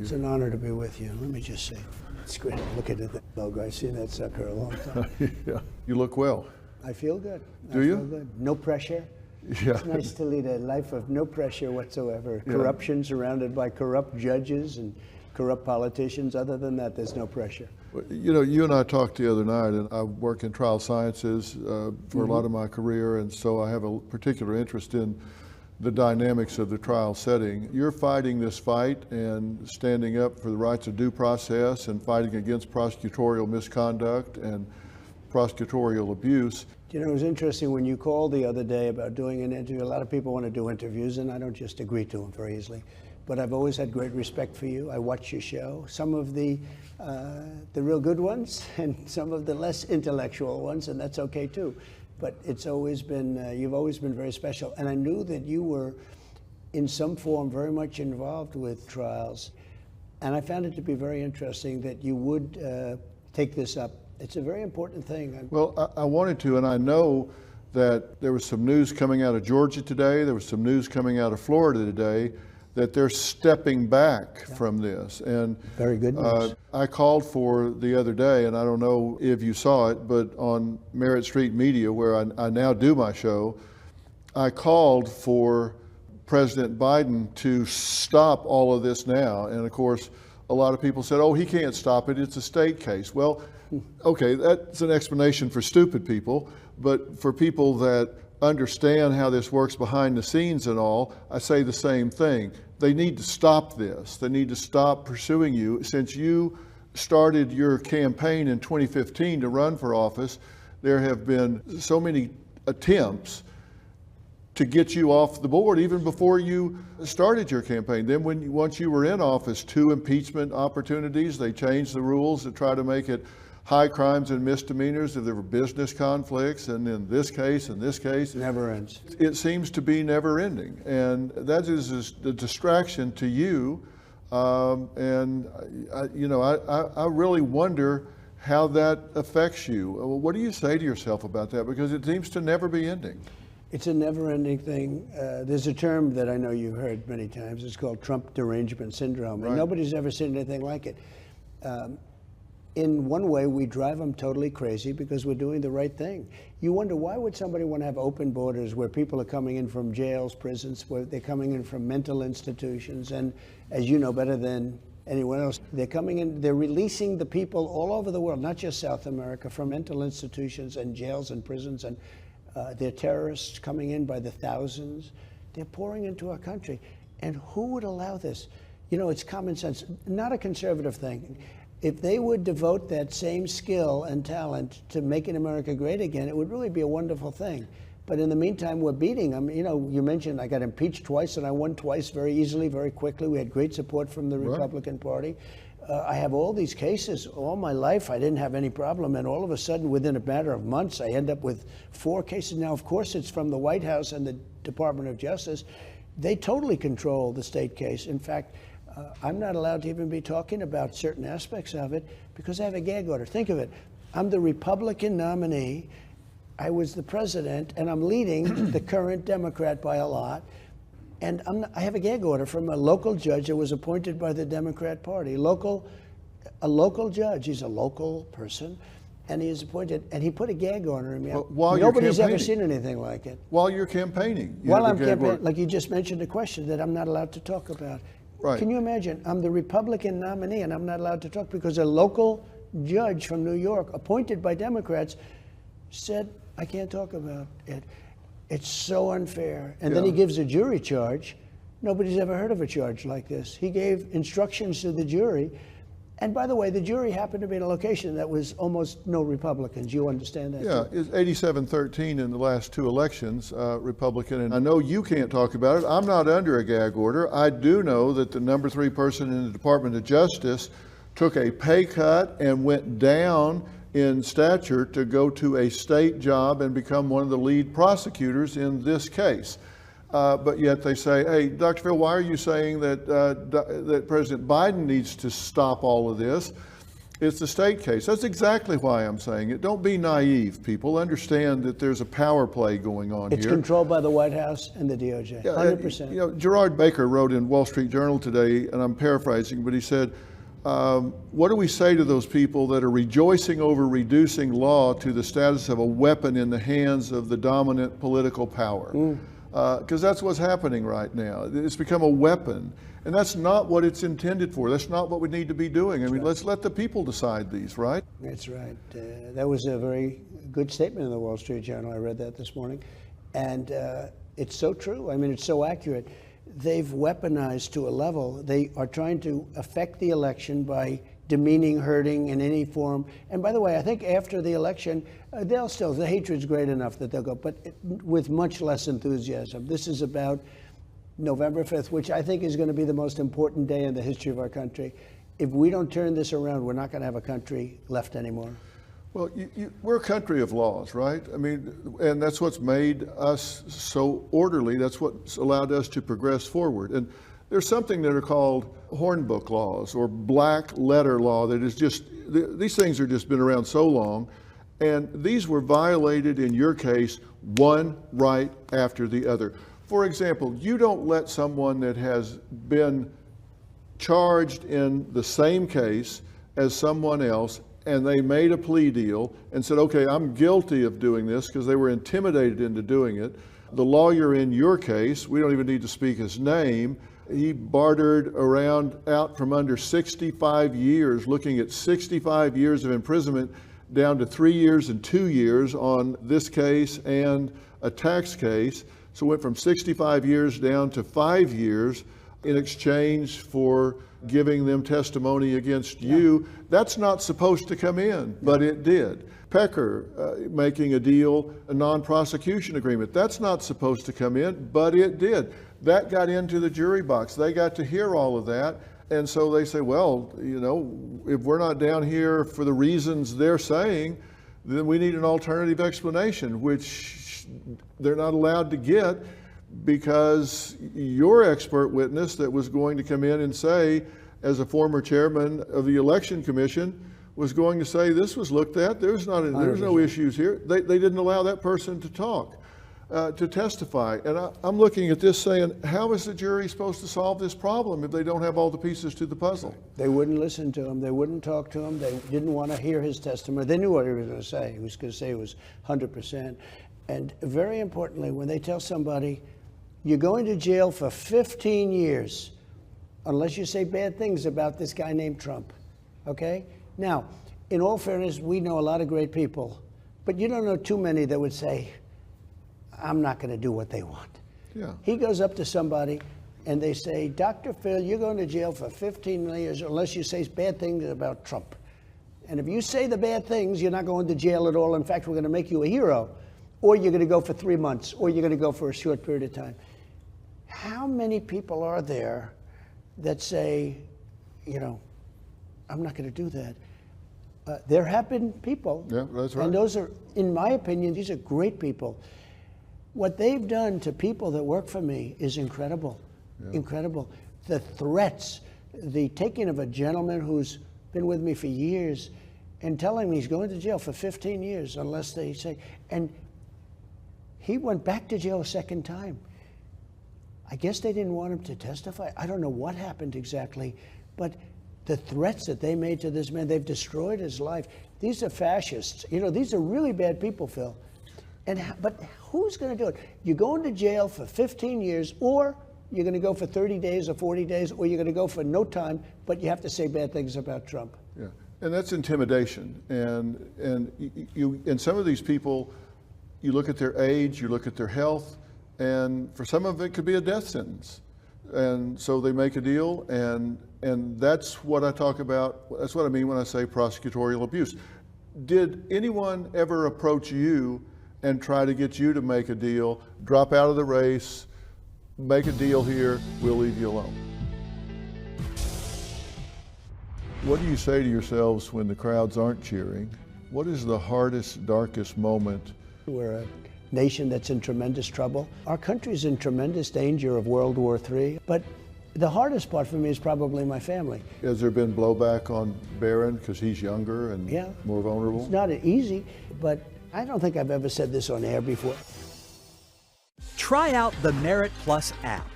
you. It's an honor to be with you. Let me just say, it's great looking at that logo. I've seen that sucker a long time. Yeah, you look well. I feel good. Do I you? feel good. No pressure. Yeah. It's nice to lead a life of no pressure whatsoever. Corruption surrounded by corrupt judges and corrupt politicians. Other than that, there's no pressure. You know, you and I talked the other night, and I work in trial sciences for a lot of my career, and so I have a particular interest in the dynamics of the trial setting. You're fighting this fight and standing up for the rights of due process and fighting against prosecutorial misconduct and prosecutorial abuse. You know, it was interesting when you called the other day about doing an interview. A lot of people want to do interviews, and I don't just agree to them very easily. But I've always had great respect for you. I watch your show, some of the real good ones and some of the less intellectual ones, and that's okay too. But it's always been, you've always been very special. And I knew that you were, in some form, very much involved with trials. And I found it to be very interesting that you would take this up. It's a very important thing. Well, I wanted to, and I know that there was some news coming out of Georgia today, there was some news coming out of Florida today, that they're stepping back from this. And Very good news. I called for the other day, and I don't know if you saw it, but on Merritt Street Media, where I now do my show, I called for President Biden to stop all of this now. And of course, a lot of people said, oh, he can't stop it, it's a state case. Well, okay, that's an explanation for stupid people, but for people that understand how this works behind the scenes and all, I say the same thing. They need to stop this. They need to stop pursuing you. Since you started your campaign in 2015 to run for office, there have been so many attempts to get you off the board even before you started your campaign. Then once you were in office, 2 impeachment opportunities, they changed the rules to try to make it high crimes and misdemeanors if there were business conflicts, and in this case, Never ends. it seems to be never ending. And that is a distraction to you. And I really wonder how that affects you. What do you say to yourself about that? Because it seems to never be ending. It's a never-ending thing. There's a term that I know you've heard many times. It's called Trump derangement syndrome, and Right. nobody's ever seen anything like it. In one way, we drive them totally crazy because we're doing the right thing. You wonder, why would somebody want to have open borders where people are coming in from jails, prisons, where they're coming in from mental institutions, and as you know better than anyone else, they're coming in, they're releasing the people all over the world, not just South America, from mental institutions and jails and prisons, and they're terrorists coming in by the thousands. They're pouring into our country. And who would allow this? You know, it's common sense, not a conservative thing. If they would devote that same skill and talent to making America great again, it would really be a wonderful thing. But in the meantime, we're beating them. You know, you mentioned I got impeached twice, and I won twice very easily, very quickly. We had great support from the Republican Party. I have all these cases. All my life, I didn't have any problem. And all of a sudden, within a matter of months, I end up with 4 cases. Now, of course, it's from the White House and the Department of Justice. They totally control the state case. In fact, I'm not allowed to even be talking about certain aspects of it because I have a gag order. Think of it. I'm the Republican nominee. I was the president, and I'm leading the current Democrat by a lot. And I have a gag order from a local judge that was appointed by the Democrat Party. A local judge. He's a local person, and he is appointed. And he put a gag order on me. While you're Nobody's ever campaigning. seen anything like it. While you're campaigning. While I'm campaigning, like you just mentioned a question that I'm not allowed to talk about. Right. Can you imagine? I'm the Republican nominee, and I'm not allowed to talk because a local judge from New York, appointed by Democrats, said I can't talk about it. It's so unfair. And then he gives a jury charge. Nobody's ever heard of a charge like this. He gave instructions to the jury. And by the way, the jury happened to be in a location that was almost no Republicans. You understand that? Yeah, it's 87-13 in the last 2 elections, Republican. And I know you can't talk about it. I'm not under a gag order. I do know that the number 3 person in the Department of Justice took a pay cut and went down in stature to go to a state job and become one of the lead prosecutors in this case. But yet they say, hey, Dr. Phil, why are you saying that President Biden needs to stop all of this? It's the state case. That's exactly why I'm saying it. Don't be naive, people. Understand that there's a power play going on It's here. controlled by the White House and the DOJ, 100%. You know, Gerard Baker wrote in Wall Street Journal today, and I'm paraphrasing, but he said, what do we say to those people that are rejoicing over reducing law to the status of a weapon in the hands of the dominant political power? Because that's what's happening right now. It's become a weapon. And that's not what it's intended for. That's not what we need to be doing. I mean, let's let the people decide these, right? That's right. That was a very good statement in the Wall Street Journal. I read that this morning. And it's so true. I mean, it's so accurate. They've weaponized to a level. They are trying to affect the election by demeaning, hurting in any form. And by the way, I think after the election, the hatred's great enough that they'll go, but with much less enthusiasm. This is about November 5th, which I think is going to be the most important day in the history of our country. If we don't turn this around, we're not going to have a country left anymore. Well, we're a country of laws, right? I mean, and that's what's made us so orderly. That's what's allowed us to progress forward. And there's something that are called hornbook laws or black letter law that is just, these things have just been around so long. And these were violated in your case, one right after the other. For example, you don't let someone that has been charged in the same case as someone else, and they made a plea deal and said, okay, I'm guilty of doing this because they were intimidated into doing it. The lawyer in your case, we don't even need to speak his name, he bartered around out from under 65 years, looking at 65 years of imprisonment down to 3 years and 2 years on this case and a tax case. So went from 65 years down to 5 years in exchange for giving them testimony against you. That's not supposed to come in, but it did. Pecker making a deal, a non-prosecution agreement. That's not supposed to come in, but it did. That got into the jury box. They got to hear all of that. And so they say, well, you know, if we're not down here for the reasons they're saying, then we need an alternative explanation, which they're not allowed to get because your expert witness that was going to come in and say, as a former chairman of the Election Commission, was going to say this was looked at. There's no issues here. They didn't allow that person to talk, to testify. And I'm looking at this saying, how is the jury supposed to solve this problem if they don't have all the pieces to the puzzle? They wouldn't listen to him. They wouldn't talk to him. They didn't want to hear his testimony. They knew what he was going to say. He was going to say it was 100%. And very importantly, when they tell somebody, you're going to jail for 15 years, unless you say bad things about this guy named Trump, okay? Now, in all fairness, we know a lot of great people, but you don't know too many that would say, I'm not going to do what they want. Yeah. He goes up to somebody and they say, Dr. Phil, you're going to jail for 15 years unless you say bad things about Trump. And if you say the bad things, you're not going to jail at all. In fact, we're going to make you a hero. Or you're going to go for 3 months, or you're going to go for a short period of time. How many people are there that say, you know, I'm not going to do that? There have been people. Yeah, that's right. And those are, in my opinion, these are great people. What they've done to people that work for me is incredible. Yeah. Incredible. The threats, the taking of a gentleman who's been with me for years and telling me he's going to jail for 15 years unless they say, and he went back to jail a second time. I guess they didn't want him to testify. I don't know what happened exactly, but the threats that they made to this man, they've destroyed his life. These are fascists. You know, these are really bad people, Phil. But who's going to do it? You're going to jail for 15 years, or you're going to go for 30 days or 40 days, or you're going to go for no time, but you have to say bad things about Trump. Yeah, and that's intimidation. And some of these people, you look at their age, you look at their health, and for some of it could be a death sentence. And so they make a deal, and that's what I talk about. That's what I mean when I say prosecutorial abuse. Did anyone ever approach you and try to get you to make a deal, drop out of the race, make a deal here, we'll leave you alone? What do you say to yourselves when the crowds aren't cheering? What is the hardest, darkest moment? We're a nation that's in tremendous trouble. Our country's in tremendous danger of World War III, but The hardest part for me is probably my family. Has there been blowback on Barron because he's younger and Yeah. more vulnerable? It's not easy, but I don't think I've ever said this on air before. Try out the Merit Plus app.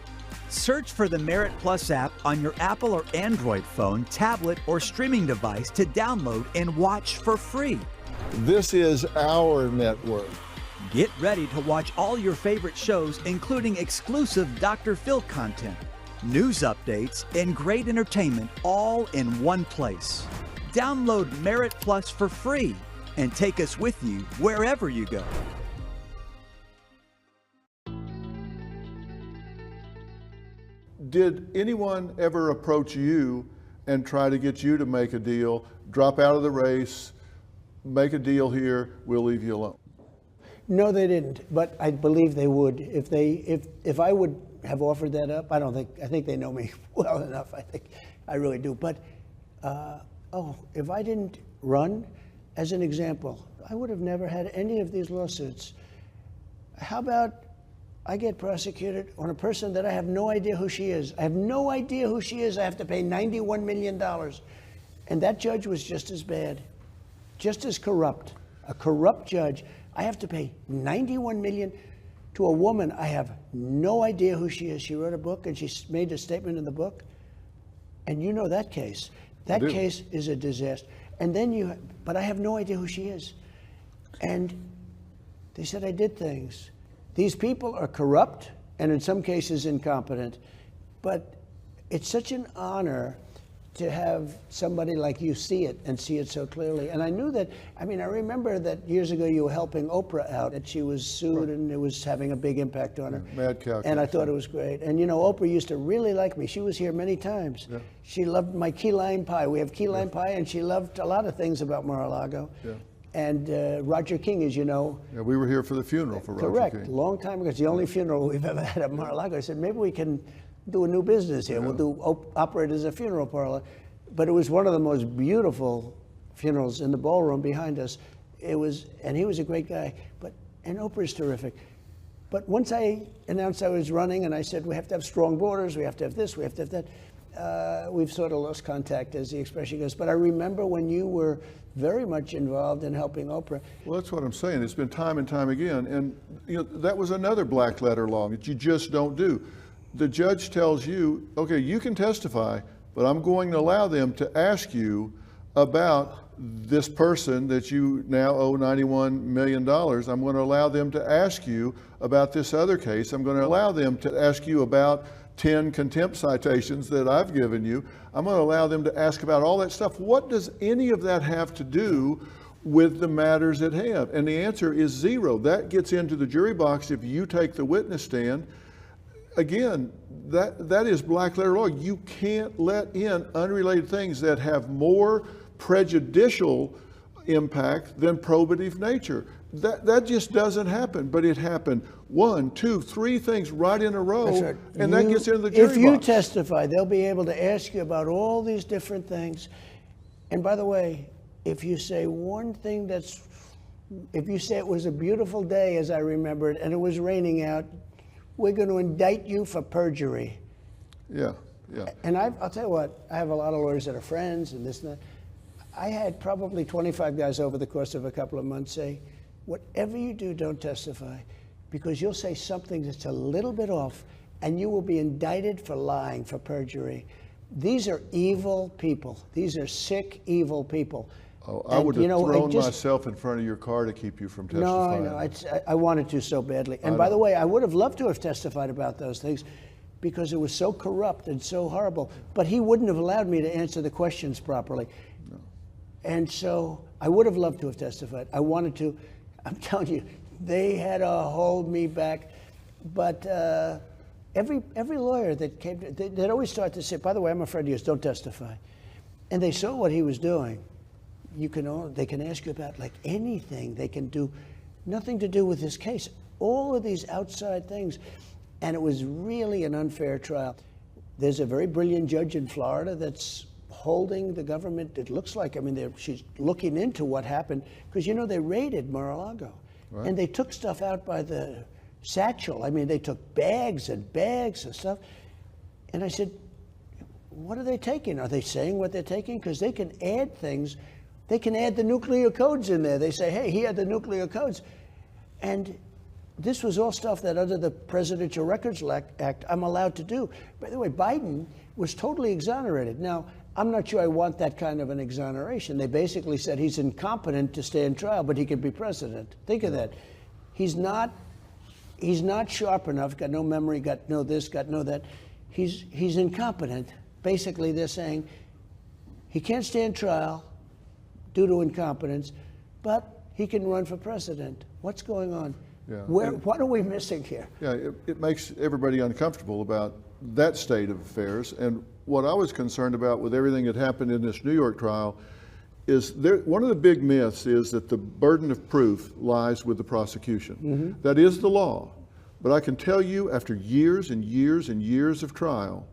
Search for the Merit Plus app on your Apple or Android phone, tablet, or streaming device to download and watch for free. This is our network. Get ready to watch all your favorite shows, including exclusive Dr. Phil content, news updates, and great entertainment all in one place. Download Merit Plus for free and take us with you wherever you go. Did anyone ever approach you and try to get you to make a deal, drop out of the race, make a deal here, we'll leave you alone? No, they didn't, but I believe they would. If I would have offered that up, I think they know me well enough. I really do. But, if I didn't run, as an example, I would have never had any of these lawsuits. How about I get prosecuted on a person that I have no idea who she is? I have no idea who she is. I have to pay $91 million. And that judge was just as bad, just as corrupt, a corrupt judge. I have to pay $91 million to a woman. I have no idea who she is. She wrote a book and she made a statement in the book. And you know that case. That case is a disaster. And then but I have no idea who she is. And they said I did things. These people are corrupt and in some cases incompetent, but it's such an honor to have somebody like you see it and see it so clearly. And I knew that, I remember that years ago you were helping Oprah out, that she was sued and it was having a big impact on her. Mad cow. And I thought it was great. And Oprah used to really like me. She was here many times. Yeah. She loved my key lime pie. We have key lime pie, and she loved a lot of things about Mar-a-Lago. Yeah. And Roger King, as you know. Yeah, we were here for the funeral for Roger Correct, King. long time ago. It's the only funeral we've ever had at Mar-a-Lago. I said, maybe we can do a new business here. We'll operate as a funeral parlor. But it was one of the most beautiful funerals in the ballroom behind us. And he was a great guy. And Oprah's terrific. But once I announced I was running and I said, we have to have strong borders, we have to have this, we have to have that, we've sort of lost contact, as the expression goes. But I remember when you were very much involved in helping Oprah. Well, that's what I'm saying. It's been time and time again. And that was another black letter law that you just don't do. The judge tells you, okay, you can testify, but I'm going to allow them to ask you about this person that you now owe $91 million. I'm going to allow them to ask you about this other case. I'm going to allow them to ask you about 10 contempt citations that I've given you. I'm going to allow them to ask about all that stuff. What does any of that have to do with the matters at hand? And the answer is zero. That gets into the jury box if you take the witness stand. Again, that is black letter law. You can't let in unrelated things that have more prejudicial impact than probative nature. That just doesn't happen, but it happened 1, 2, 3 things right in a row, That's right. and that gets into the jury box. If you testify, they'll be able to ask you about all these different things. And by the way, if you say one thing if you say it was a beautiful day, as I remember it, and it was raining out, we're going to indict you for perjury. Yeah. And I'll tell you what, I have a lot of lawyers that are friends and this and that. I had probably 25 guys over the course of a couple of months say, whatever you do, don't testify, because you'll say something that's a little bit off and you will be indicted for lying, for perjury. These are evil people. These are sick, evil people. Oh, I would have thrown myself in front of your car to keep you from testifying. No, I know. I wanted to so badly. And by the way, I would have loved to have testified about those things because it was so corrupt and so horrible. But he wouldn't have allowed me to answer the questions properly. No. And so I would have loved to have testified. I wanted to. I'm telling you, they had to hold me back. But every lawyer that came, they'd always start to say, by the way, I'm a friend of yours, don't testify. And they saw what he was doing. They can ask you about like anything. They can do nothing to do with this case. All of these outside things. And it was really an unfair trial. There's a very brilliant judge in Florida that's holding the government. It looks like, she's looking into what happened because, they raided Mar-a-Lago. Right. And they took stuff out by the satchel. They took bags and bags of stuff. And I said, what are they taking? Are they saying what they're taking? Because they can add things. They can add the nuclear codes in there. They say, hey, he had the nuclear codes. And this was all stuff that under the Presidential Records Act, I'm allowed to do. By the way, Biden was totally exonerated. Now, I'm not sure I want that kind of an exoneration. They basically said he's incompetent to stand trial, but he could be president. Think of that. He's not sharp enough, got no memory, got no this, got no that. He's incompetent. Basically, they're saying he can't stand trial due to incompetence, but he can run for president. What's going on? Yeah. What are we missing here? Yeah, it makes everybody uncomfortable about that state of affairs. And what I was concerned about with everything that happened in this New York trial is one of the big myths is that the burden of proof lies with the prosecution. Mm-hmm. That is the law. But I can tell you, after years and years and years of trial,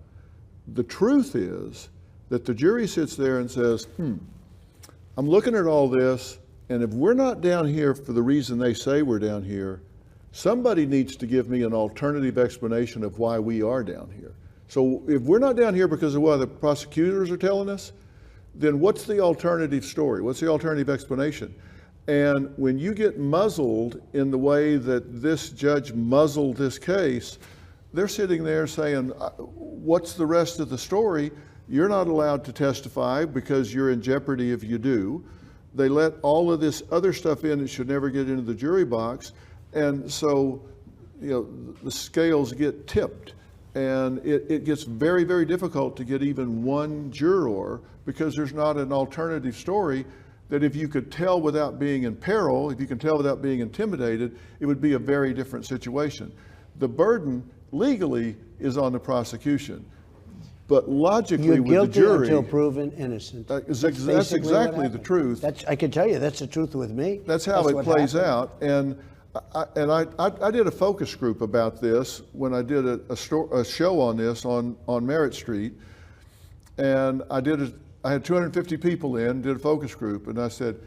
the truth is that the jury sits there and says, I'm looking at all this, and if we're not down here for the reason they say we're down here, somebody needs to give me an alternative explanation of why we are down here. So if we're not down here because of what the prosecutors are telling us, then what's the alternative story? What's the alternative explanation? And when you get muzzled in the way that this judge muzzled this case, they're sitting there saying, what's the rest of the story? You're not allowed to testify because you're in jeopardy if you do. They let all of this other stuff in that should never get into the jury box. And so, the scales get tipped. And it gets very, very difficult to get even one juror because there's not an alternative story that if you could tell without being in peril, if you can tell without being intimidated, it would be a very different situation. The burden legally is on the prosecution, but logically You're with the guilty jury, until proven innocent. that's exactly the truth. I can tell you that's the truth with me. That's how it what plays happened. out. And I did a focus group about this when I did a show on this on Merritt Street, and I had 250 people in, did a focus group, and I said,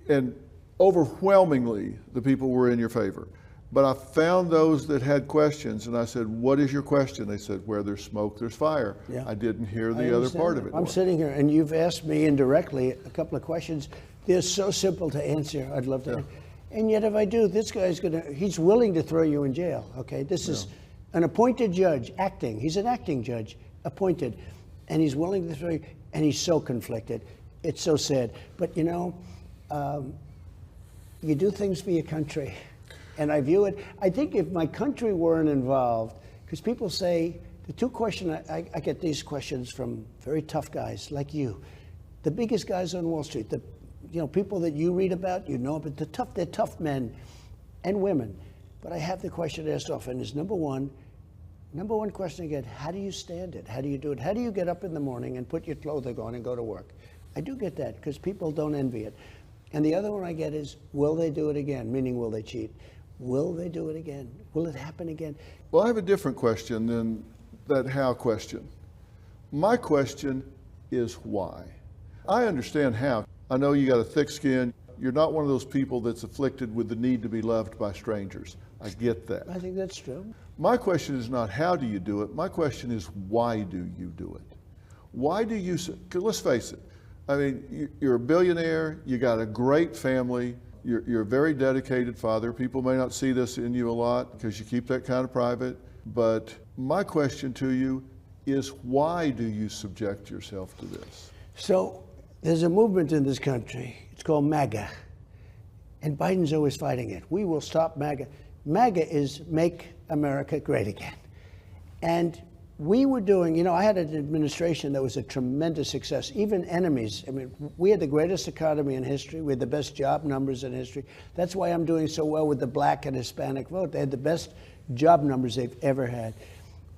and overwhelmingly the people were in your favor. But I found those that had questions, and I said, what is your question? They said, where there's smoke, there's fire. Yeah. I didn't hear the other part of it. I'm sitting here, and you've asked me indirectly a couple of questions. They're so simple to answer. I'd love to. Yeah. And yet, if I do, this guy's he's willing to throw you in jail, okay? This is an appointed judge, acting. He's an acting judge, appointed. And he's willing to throw you, and he's so conflicted. It's so sad. But, you do things for your country. And I view it, I think if my country weren't involved, because people say, the two questions, I get these questions from very tough guys like you, the biggest guys on Wall Street, people that you read about, but they're tough men and women. But I have the question asked often is number one question I get, how do you stand it? How do you do it? How do you get up in the morning and put your clothing on and go to work? I do get that because people don't envy it. And the other one I get is, will they do it again? Meaning, will they cheat? Will they do it again? Will it happen again? Well, I have a different question than that how question. My question is why. I understand how. I know you got a thick skin. You're not one of those people that's afflicted with the need to be loved by strangers. I get that. I think that's true. My question is not how do you do it. My question is why do you do it? Why do you, 'cause let's face it. I mean, you're a billionaire. You got a great family. You're a very dedicated father. People may not see this in you a lot because you keep that kind of private. But my question to you is why do you subject yourself to this? So there's a movement in this country. It's called MAGA. And Biden's always fighting it. We will stop MAGA. MAGA is Make America Great Again. And we were doing, I had an administration that was a tremendous success. Even enemies, we had the greatest economy in history. We had the best job numbers in history. That's why I'm doing so well with the black and Hispanic vote. They had the best job numbers they've ever had.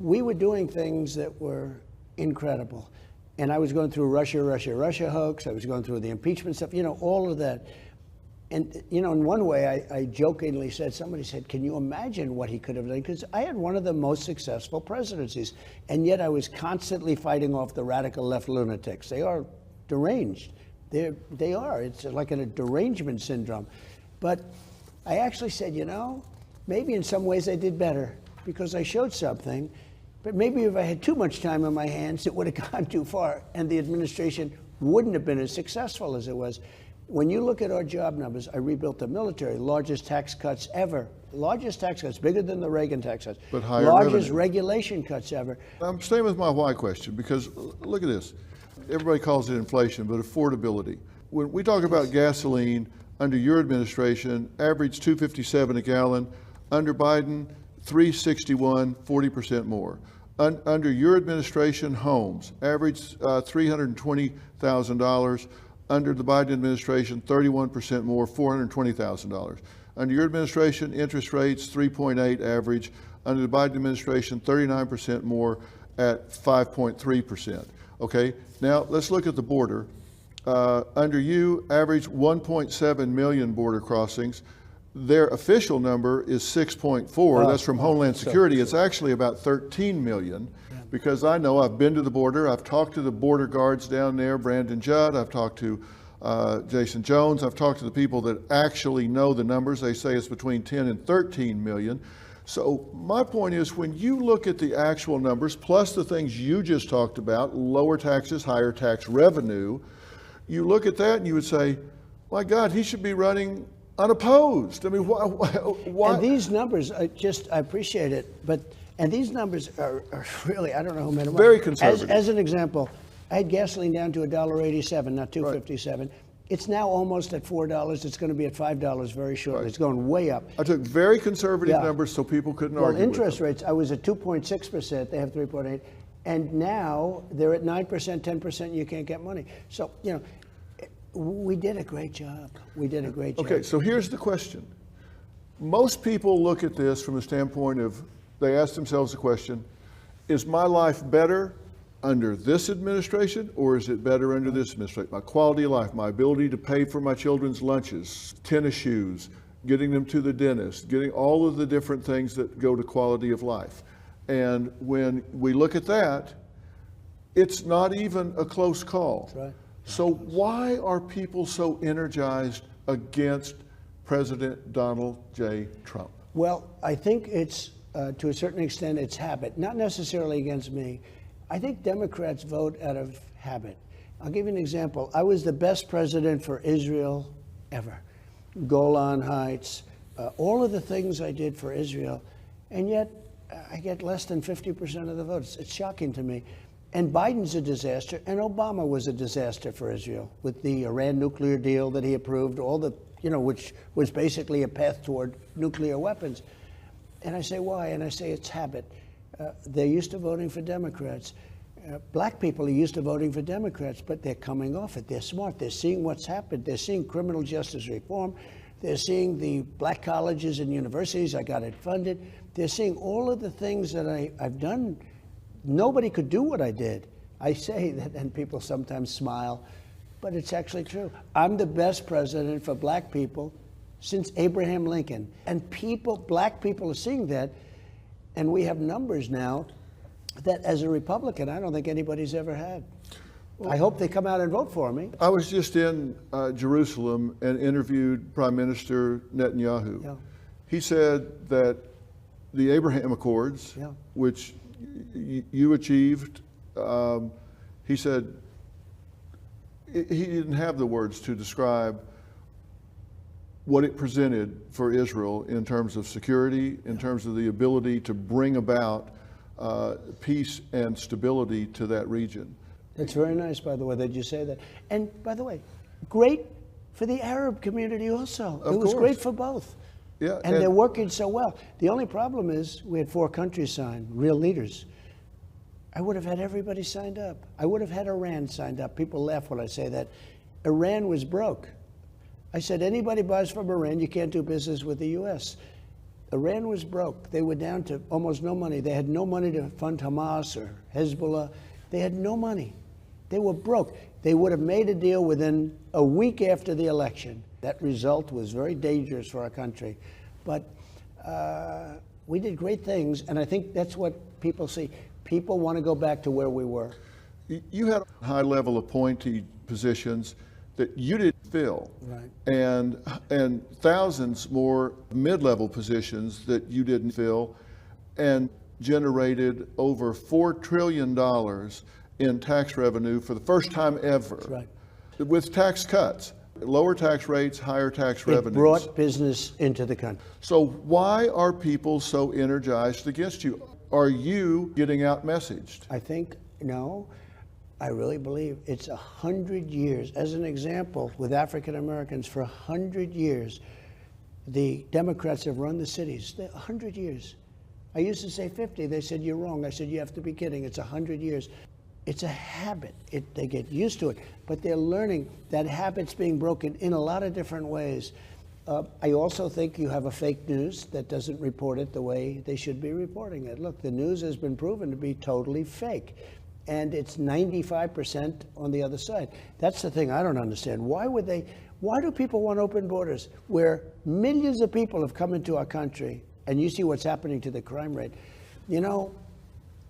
We were doing things that were incredible. And I was going through Russia hoax. I was going through the impeachment stuff, all of that. And, in one way, I jokingly said, somebody said, can you imagine what he could have done? Because I had one of the most successful presidencies. And yet I was constantly fighting off the radical left lunatics. They are deranged. They are. It's like a derangement syndrome. But I actually said, maybe in some ways I did better because I showed something. But maybe if I had too much time on my hands, it would have gone too far, and the administration wouldn't have been as successful as it was. When you look at our job numbers, I rebuilt the military, largest tax cuts ever. Largest tax cuts, bigger than the Reagan tax cuts. But higher largest revenue. regulation cuts ever. I'm staying with my why question because look at this. Everybody calls it inflation, but affordability. When we talk about gasoline under your administration, average $2.57 a gallon. Under Biden, $3.61, 40% more. Under your administration, homes average $320,000. Under the Biden administration, 31% more, $420,000. Under your administration, interest rates 3.8 average. Under the Biden administration, 39% more at 5.3%. Okay, now let's look at the border. Under you, average 1.7 million border crossings. Their official number is 6.4. That's from Homeland Security. It's actually about 13 million because I know I've been to the border. I've talked to the border guards down there, Brandon Judd. I've talked to Jason Jones. I've talked to the people that actually know the numbers. They say it's between 10 and 13 million. So my point is when you look at the actual numbers, plus the things you just talked about, lower taxes, higher tax revenue, you look at that and you would say, my God, he should be running unopposed. I mean, why? And these numbers, I appreciate it, and these numbers are really, I don't know how many. Very conservative. As an example, I had gasoline down to $1.87, not $2.57. Right. It's now almost at $4. It's going to be at $5 very shortly. Right. It's going way up. I took very conservative numbers so people couldn't argue. Well, interest rates, I was at 2.6%. They have 3.8. And now they're at 9%, 10%, you can't get money. So, you know, we did a great job. We did a great job. Okay, so here's the question. Most people look at this from the standpoint of, they ask themselves the question, is my life better under this administration or is it better under this administration? My quality of life, my ability to pay for my children's lunches, tennis shoes, getting them to the dentist, getting all of the different things that go to quality of life. And when we look at that, it's not even a close call. That's right. So why are people so energized against President Donald J. Trump? Well, I think it's, to a certain extent, it's habit, not necessarily against me. I think Democrats vote out of habit. I'll give you an example. I was the best president for Israel ever. Golan Heights, all of the things I did for Israel, and yet I get less than 50% of the votes. It's shocking to me. And Biden's a disaster, and Obama was a disaster for Israel with the Iran nuclear deal that he approved, all the, you know, which was basically a path toward nuclear weapons. And I say, why? And I say, it's habit. They're used to voting for Democrats. Black people are used to voting for Democrats, but they're coming off it. They're smart. They're seeing what's happened. They're seeing criminal justice reform. They're seeing the black colleges and universities. I got it funded. They're seeing all of the things that I've done. Nobody could do what I did. I say that, and people sometimes smile, but it's actually true. I'm the best president for black people since Abraham Lincoln. And people, black people are seeing that, and we have numbers now that as a Republican, I don't think anybody's ever had. Well, I hope they come out and vote for me. I was just in Jerusalem and interviewed Prime Minister Netanyahu. Yeah. He said that the Abraham Accords, which you achieved, he said he didn't have the words to describe what it presented for Israel in terms of security, in terms of the ability to bring about peace and stability to that region. That's very nice, by the way, that you say that. And by the way, great for the Arab community also. It was great for both. Yeah, and they're working so well. The only problem is we had 4 countries sign, real leaders. I would have had everybody signed up. I would have had Iran signed up. People laugh when I say that. Iran was broke. I said, anybody buys from Iran, you can't do business with the U.S. Iran was broke. They were down to almost no money. They had no money to fund Hamas or Hezbollah. They had no money. They were broke. They would have made a deal within a week after the election. That result was very dangerous for our country. But we did great things, and I think that's what people see. People want to go back to where we were. You had high-level appointee positions that you didn't fill, right, and thousands more mid-level positions that you didn't fill. And generated over $4 trillion in tax revenue for the first time ever. That's right. With tax cuts, lower tax rates, higher tax It revenues. brought business into the country. So why are people so energized against you? Are you getting out messaged? I think, no, I really believe it's 100 years. As an example, with African Americans, for 100 years, the Democrats have run the cities. 100 years. I used to say 50. They said, you're wrong. I said, you have to be kidding. It's 100 years. It's a habit. They get used to it. But they're learning that habit's being broken in a lot of different ways. I also think you have a fake news that doesn't report it the way they should be reporting it. Look, the news has been proven to be totally fake. And it's 95% on the other side. That's the thing I don't understand. Why do people want open borders where millions of people have come into our country, and you see what's happening to the crime rate? You know,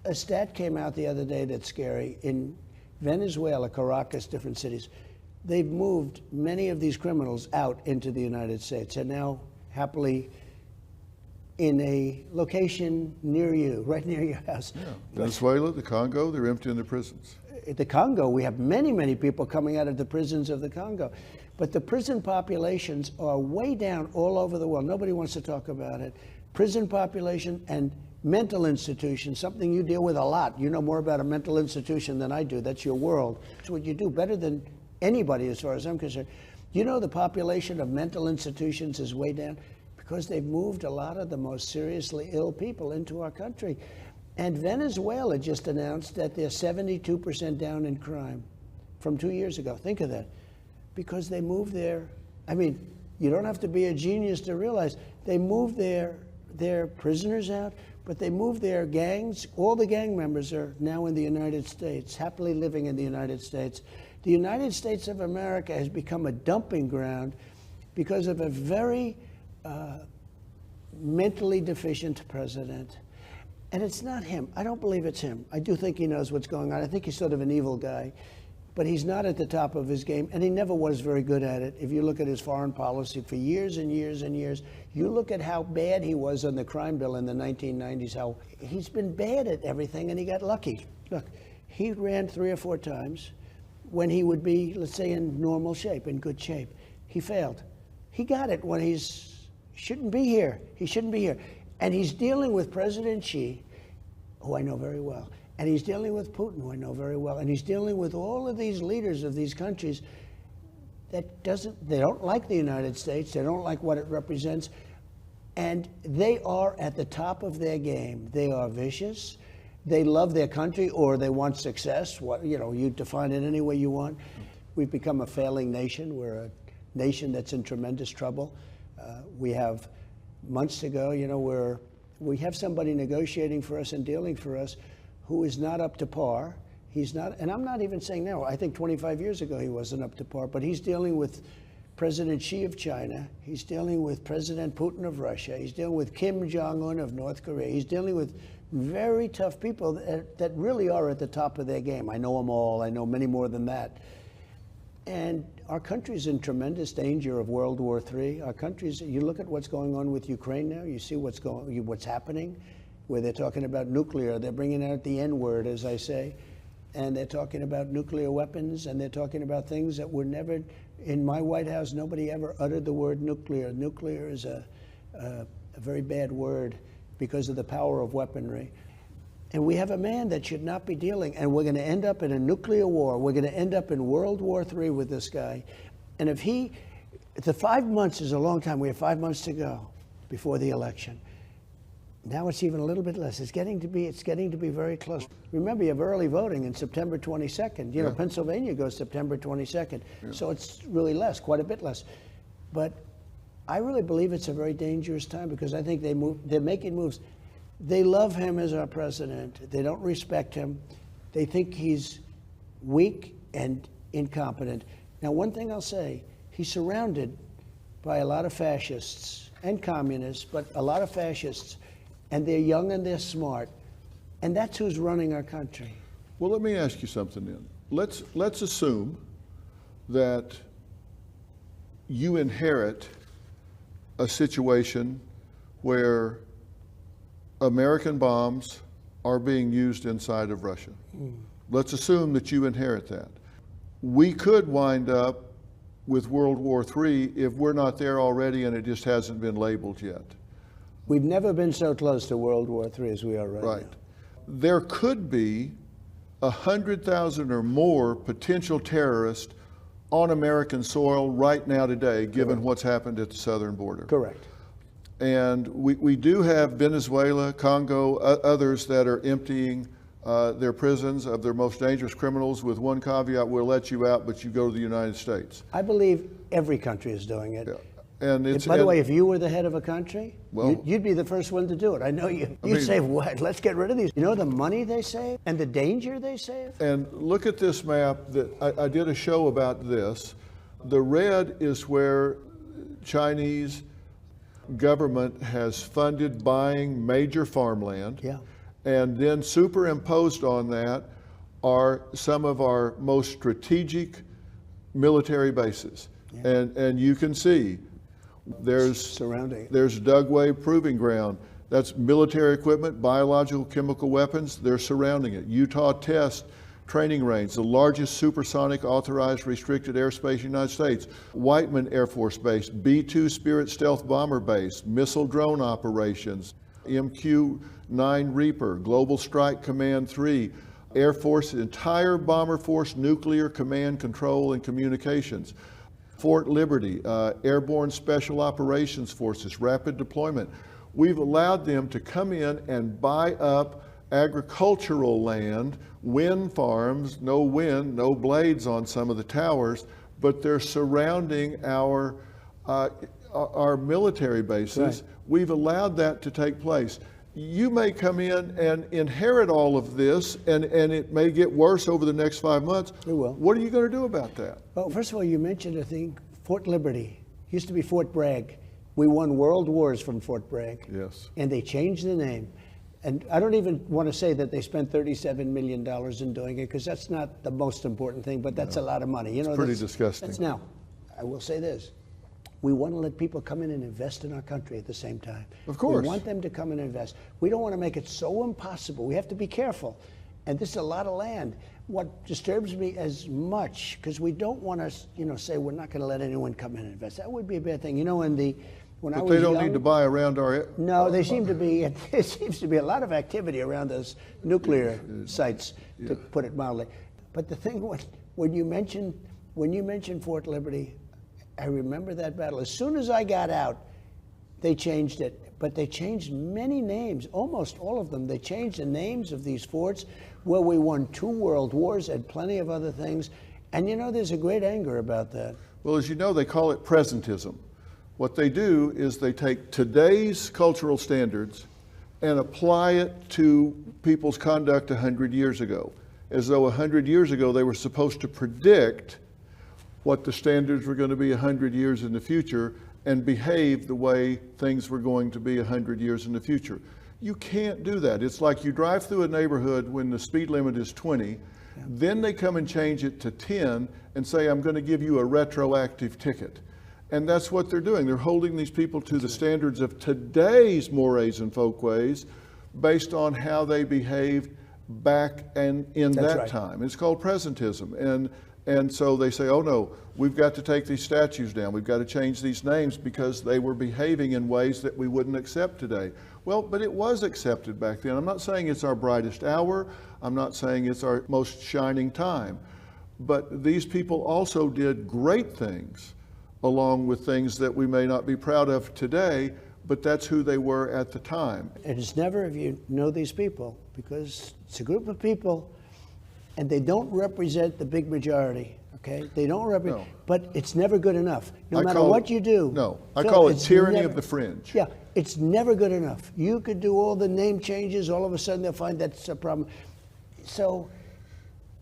a stat came out the other day that's scary. In Venezuela, Caracas, different cities, they've moved many of these criminals out into the United States and now happily in a location near you, right near your house. Yeah. Venezuela, the Congo, they're emptying their prisons. The Congo, we have many, many people coming out of the prisons of the Congo. But the prison populations are way down all over the world. Nobody wants to talk about it. Prison population and mental institutions, something you deal with a lot. You know more about a mental institution than I do. That's your world. It's what you do better than anybody as far as I'm concerned. You know the population of mental institutions is way down because they've moved a lot of the most seriously ill people into our country. And Venezuela just announced that they're 72% down in crime from 2 years ago. Think of that. Because they moved their, I mean, you don't have to be a genius to realize they moved their prisoners out, but they moved their gangs. All the gang members are now in the United States, happily living in the United States. The United States of America has become a dumping ground because of a very mentally deficient president. And it's not him. I don't believe it's him. I do think he knows what's going on. I think he's sort of an evil guy. But he's not at the top of his game, and he never was very good at it. If you look at his foreign policy for years and years and years, you look at how bad he was on the crime bill in the 1990s, how he's been bad at everything, and he got lucky. Look, he ran 3 or 4 times when he would be, let's say, in normal shape, in good shape. He failed. He got it when shouldn't be here. He shouldn't be here. And he's dealing with President Xi, who I know very well. And he's dealing with Putin, who I know very well. And he's dealing with all of these leaders of these countries they don't like the United States. They don't like what it represents. And they are at the top of their game. They are vicious. They love their country, or they want success. You define it any way you want. We've become a failing nation. We're a nation that's in tremendous trouble. We have months to go, we have somebody negotiating for us and dealing for us who is not up to par. He's not, and I'm not even saying now, I think 25 years ago he wasn't up to par, but he's dealing with President Xi of China. He's dealing with President Putin of Russia. He's dealing with Kim Jong-un of North Korea. He's dealing with very tough people that really are at the top of their game. I know them all. I know many more than that. And our country's in tremendous danger of World War III. Our country's, you look at what's going on with Ukraine now, you see what's happening, where they're talking about nuclear. They're bringing out the N-word, as I say, and they're talking about nuclear weapons, and they're talking about things that were never, in my White House, nobody ever uttered the word nuclear. Nuclear is a very bad word because of the power of weaponry. And we have a man that should not be dealing, and we're going to end up in a nuclear war. We're going to end up in World War III with this guy. And if the 5 months is a long time. We have 5 months to go before the election. Now it's even a little bit less. It's getting to be very close. Remember, you have early voting in September 22nd. You know, Pennsylvania goes September 22nd. Yeah. So it's really less, quite a bit less. But I really believe it's a very dangerous time because I think they're making moves. They love him as our president. They don't respect him. They think he's weak and incompetent. Now, one thing I'll say, he's surrounded by a lot of fascists and communists, but a lot of fascists, and they're young and they're smart, and that's who's running our country. Well, let me ask you something then. Let's assume that you inherit a situation where American bombs are being used inside of Russia. Let's assume that you inherit that. We could wind up with World War III if we're not there already and it just hasn't been labeled yet. We've never been so close to World War III as we are right now. There could be 100,000 or more potential terrorists on American soil right now today, given what's happened at the southern border. Correct. And we do have Venezuela, Congo, others that are emptying their prisons of their most dangerous criminals with one caveat: we'll let you out, but you go to the United States. I believe every country is doing it. Yeah. And it's, By the way, if you were the head of a country, Well- you'd be the first one to do it. I know you. You'd say, "What? Let's get rid of these." You know the money they save and the danger they save? And look at this map that I did a show about this. The red is where Chinese government has funded buying major farmland. Yeah. And then superimposed on that are some of our most strategic military bases. And you can see there's Surrounding. there's Dugway Proving Ground. That's military equipment, biological, chemical weapons. They're surrounding it. Utah Test Training Range, the largest supersonic authorized restricted airspace in the United States. Whiteman Air Force Base, B-2 Spirit Stealth Bomber Base, missile drone operations, MQ-9 Reaper, Global Strike Command 3, Air Force entire Bomber Force Nuclear Command Control and Communications. Fort Liberty, Airborne Special Operations Forces, Rapid Deployment. We've allowed them to come in and buy up agricultural land, wind farms, no wind, no blades on some of the towers, but they're surrounding our military bases. Right. We've allowed that to take place. You may come in and inherit all of this, and it may get worse over the next 5 months. It will. What are you going to do about that? Well, first of all, you mentioned a thing, Fort Liberty. Used to be Fort Bragg. We won world wars from Fort Bragg. Yes. And they changed the name. And I don't even want to say that they spent $37 million in doing it, because that's not the most important thing, but that's a lot of money. You know, pretty that's- disgusting. That's now, I will say this. We want to let people come in and invest in our country at the same time. Of course. We want them to come and invest. We don't want to make it so impossible. We have to be careful. And this is a lot of land. What disturbs me as much, because we don't want to, say we're not going to let anyone come in and invest. That would be a bad thing. When I But was they don't young, need to buy around our. no, there seems to be a lot of activity around those nuclear sites, to put it mildly. But the thing, when you mentioned Fort Liberty, I remember that battle. As soon as I got out, they changed it. But they changed many names, almost all of them. They changed the names of these forts, where we won 2 world wars and plenty of other things. And there's a great anger about that. Well, as you know, they call it presentism. What they do is they take today's cultural standards and apply it to people's conduct 100 years ago, as though 100 years ago they were supposed to predict what the standards were going to be 100 years in the future and behave the way things were going to be 100 years in the future. You can't do that. It's like you drive through a neighborhood when the speed limit is 20, then they come and change it to 10 and say, I'm going to give you a retroactive ticket. And that's what they're doing. They're holding these people to the standards of today's mores and folkways based on how they behaved back and in That's that right. time. It's called presentism. And so they say, oh no, we've got to take these statues down. We've got to change these names because they were behaving in ways that we wouldn't accept today. Well, but it was accepted back then. I'm not saying it's our brightest hour. I'm not saying it's our most shining time. But these people also did great things along with things that we may not be proud of today, but that's who they were at the time. And it's never, if you know these people, because it's a group of people and they don't represent the big majority, okay? They don't represent, No. but it's never good enough. No I matter call what it- you do. No, I Phil, call it it's tyranny never- of the fringe. Yeah, it's never good enough. You could do all the name changes, all of a sudden they'll find that's a problem. So,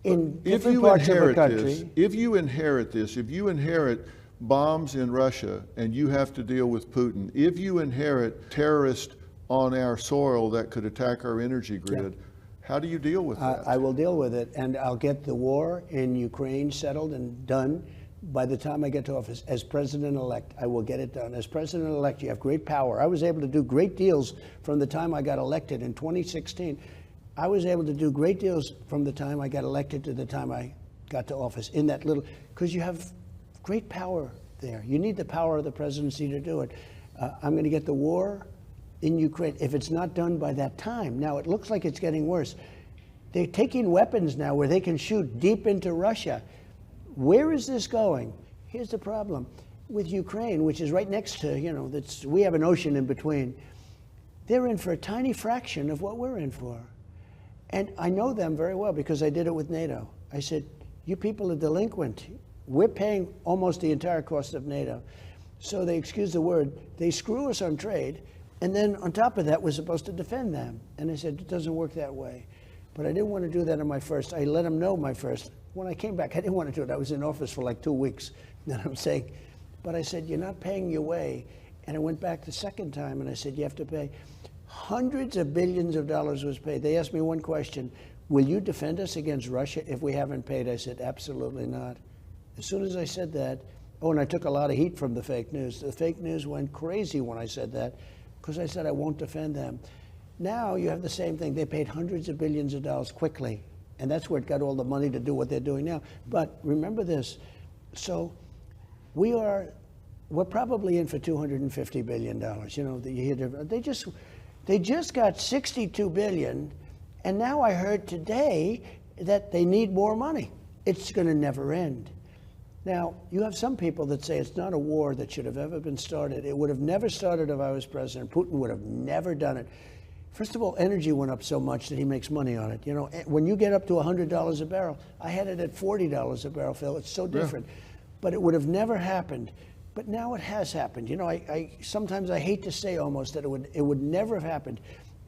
in If different you parts of the inherit country, this, if you inherit bombs in Russia and you have to deal with Putin, if you inherit terrorists on our soil that could attack our energy grid, how do you deal with that? I will deal with it, and I'll get the war in Ukraine settled and done. by the time I get to office, as president-elect, I will get it done. As president-elect, you have great power. I was able to do great deals from the time I got elected in 2016. I was able to do great deals from the time I got elected to the time I got to office in that little, because you have great power there. You need the power of the presidency to do it. I'm going to get the war in Ukraine, if it's not done by that time. Now, it looks like it's getting worse. They're taking weapons now where they can shoot deep into Russia. Where is this going? Here's the problem. With Ukraine, which is right next to, we have an ocean in between. They're in for a tiny fraction of what we're in for. And I know them very well because I did it with NATO. I said, you people are delinquent. We're paying almost the entire cost of NATO. So they, excuse the word, they screw us on trade. And then on top of that, we're supposed to defend them. And I said, it doesn't work that way. But I didn't want to do that on my first. I let them know my first. When I came back, I didn't want to do it. I was in office for like 2 weeks. Then I'm saying, but I said, you're not paying your way. And I went back the second time and I said, you have to pay. Hundreds of billions of dollars was paid. They asked me one question, will you defend us against Russia if we haven't paid? I said, absolutely not. As soon as I said that, and I took a lot of heat from the fake news. The fake news went crazy when I said that because I said I won't defend them. Now you have the same thing. They paid hundreds of billions of dollars quickly. And that's where it got all the money to do what they're doing now. But remember this. So we're probably in for $250 billion. They just got $62 billion. And now I heard today that they need more money. It's going to never end. Now, you have some people that say it's not a war that should have ever been started. It would have never started if I was president. Putin would have never done it. First of all, energy went up so much that he makes money on it. When you get up to $100 a barrel, I had it at $40 a barrel, Phil. It's so different. Yeah. But it would have never happened. But now it has happened. Sometimes I hate to say almost that it would never have happened.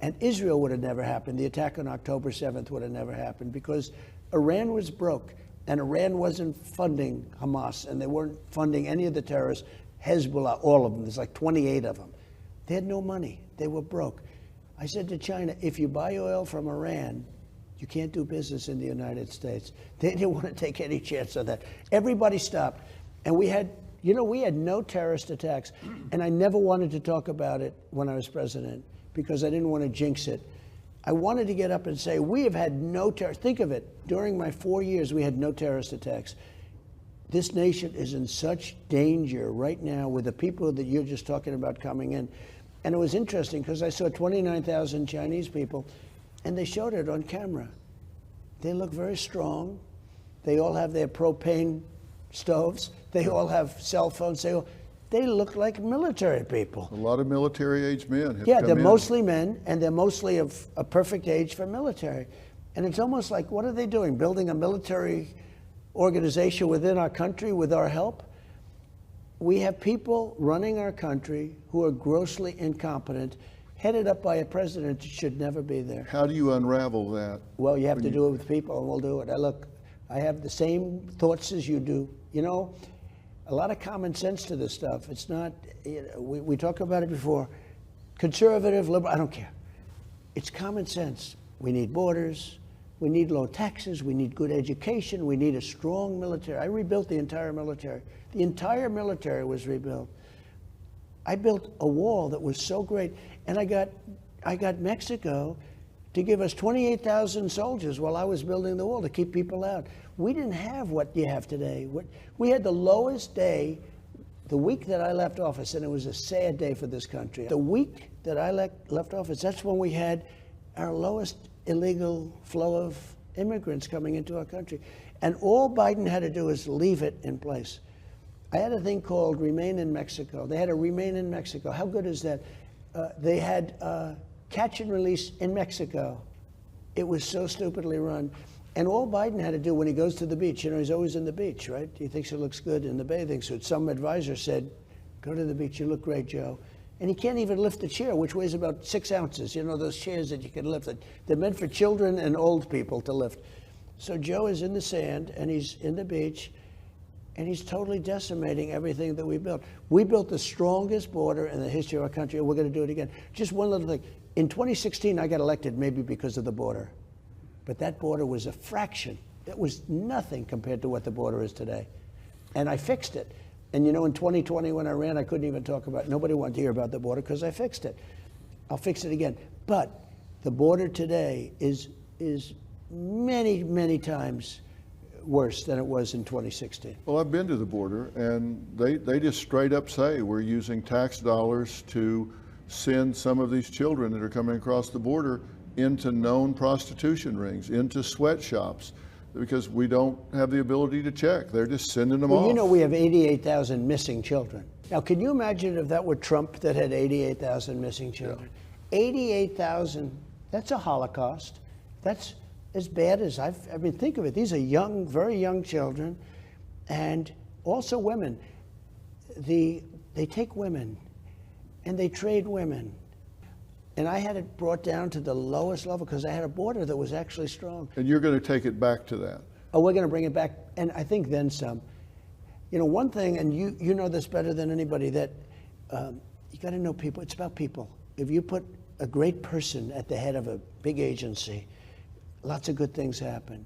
And Israel would have never happened. The attack on October 7th would have never happened because Iran was broke. And Iran wasn't funding Hamas, and they weren't funding any of the terrorists, Hezbollah, all of them. There's like 28 of them. They had no money. They were broke. I said to China, if you buy oil from Iran, you can't do business in the United States. They didn't want to take any chance of that. Everybody stopped. And we had no terrorist attacks. And I never wanted to talk about it when I was president because I didn't want to jinx it. I wanted to get up and say, we have had no terrorist. Think of it. During my 4 years, we had no terrorist attacks. This nation is in such danger right now with the people that you're just talking about coming in. And it was interesting because I saw 29,000 Chinese people, and they showed it on camera. They look very strong. They all have their propane stoves. They all have cell phones. They look like military people. A lot of military-age men have Yeah, come they're in. mostly men, and they're mostly of a perfect age for military. And it's almost like, what are they doing? Building a military organization within our country with our help? We have people running our country who are grossly incompetent, headed up by a president who should never be there. How do you unravel that? Well, you have to do it with people, and we'll do it. I have the same thoughts as you do. A lot of common sense to this stuff. It's not, we talked about it before. Conservative, liberal, I don't care. It's common sense. We need borders. We need low taxes. We need good education. We need a strong military. I rebuilt the entire military. The entire military was rebuilt. I built a wall that was so great. And I got Mexico to give us 28,000 soldiers while I was building the wall to keep people out. We didn't have what you have today. We had the lowest day the week that I left office, and it was a sad day for this country. The week that I left office, that's when we had our lowest illegal flow of immigrants coming into our country. And all Biden had to do is leave it in place. I had a thing called Remain in Mexico. They had a Remain in Mexico. How good is that? They had catch and release in Mexico. It was so stupidly run. And all Biden had to do when he goes to the beach, he's always in the beach, right? He thinks it looks good in the bathing suit. Some advisor said, go to the beach, you look great, Joe. And he can't even lift the chair, which weighs about 6 ounces. Those chairs that you can lift. They're meant for children and old people to lift. So Joe is in the sand, and he's in the beach, and he's totally decimating everything that we built. We built the strongest border in the history of our country, and we're going to do it again. Just one little thing. In 2016, I got elected maybe because of the border. But that border was a fraction. It was nothing compared to what the border is today. And I fixed it. And in 2020 when I ran, I couldn't even talk about, nobody wanted to hear about the border because I fixed it. I'll fix it again. But the border today is many, many times worse than it was in 2016. Well, I've been to the border, and they just straight up say we're using tax dollars to send some of these children that are coming across the border into known prostitution rings, into sweatshops, because we don't have the ability to check. They're just sending them off. We have 88,000 missing children. Now, can you imagine if that were Trump that had 88,000 missing children? Yeah. 88,000, that's a Holocaust. That's as bad as I mean, think of it. These are young, very young children, and also women. They take women, and they trade women. And I had it brought down to the lowest level because I had a border that was actually strong. And you're going to take it back to that? Oh, we're going to bring it back, and I think then some. One thing, and you know this better than anybody, that you got to know people. It's about people. If you put a great person at the head of a big agency, lots of good things happen.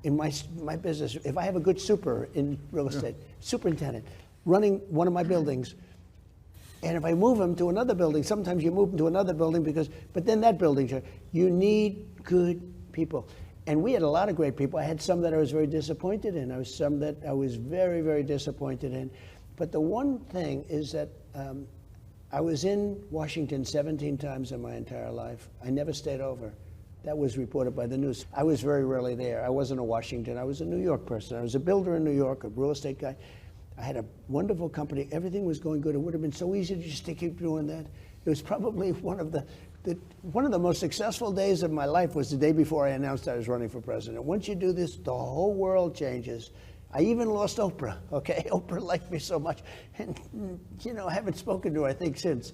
In my business, if I have a good super in real estate, superintendent, running one of my buildings, and if I move them to another building, sometimes you move them to another building but then that building, you need good people. And we had a lot of great people. I had some that I was very disappointed in. Some that I was very, very disappointed in. But the one thing is that I was in Washington 17 times in my entire life. I never stayed over. That was reported by the news. I was very rarely there. I wasn't a Washington. I was a New York person. I was a builder in New York, a real estate guy. I had a wonderful company. Everything was going good. It would have been so easy to just to keep doing that. It was probably one of the most successful days of my life was the day before I announced I was running for president. Once you do this, the whole world changes. I even lost Oprah, okay? Oprah liked me so much. And, I haven't spoken to her, I think, since.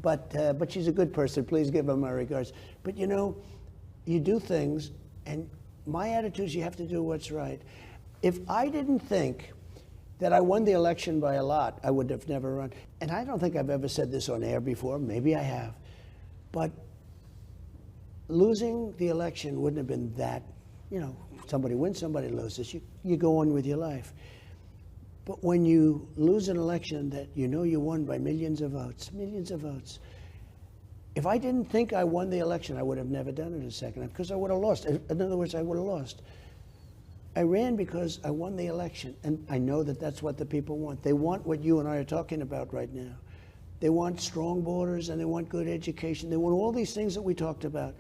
But she's a good person. Please give her my regards. But, you do things, and my attitude is you have to do what's right. If I didn't think that I won the election by a lot, I would have never run. And I don't think I've ever said this on air before. Maybe I have. But losing the election wouldn't have been that, somebody wins, somebody loses. You go on with your life. But when you lose an election that you won by millions of votes, if I didn't think I won the election, I would have never done it a second, because I would have lost. In other words, I would have lost. I ran because I won the election, and I know that that's what the people want. They want what you and I are talking about right now. They want strong borders, and they want good education. They want all these things that we talked about,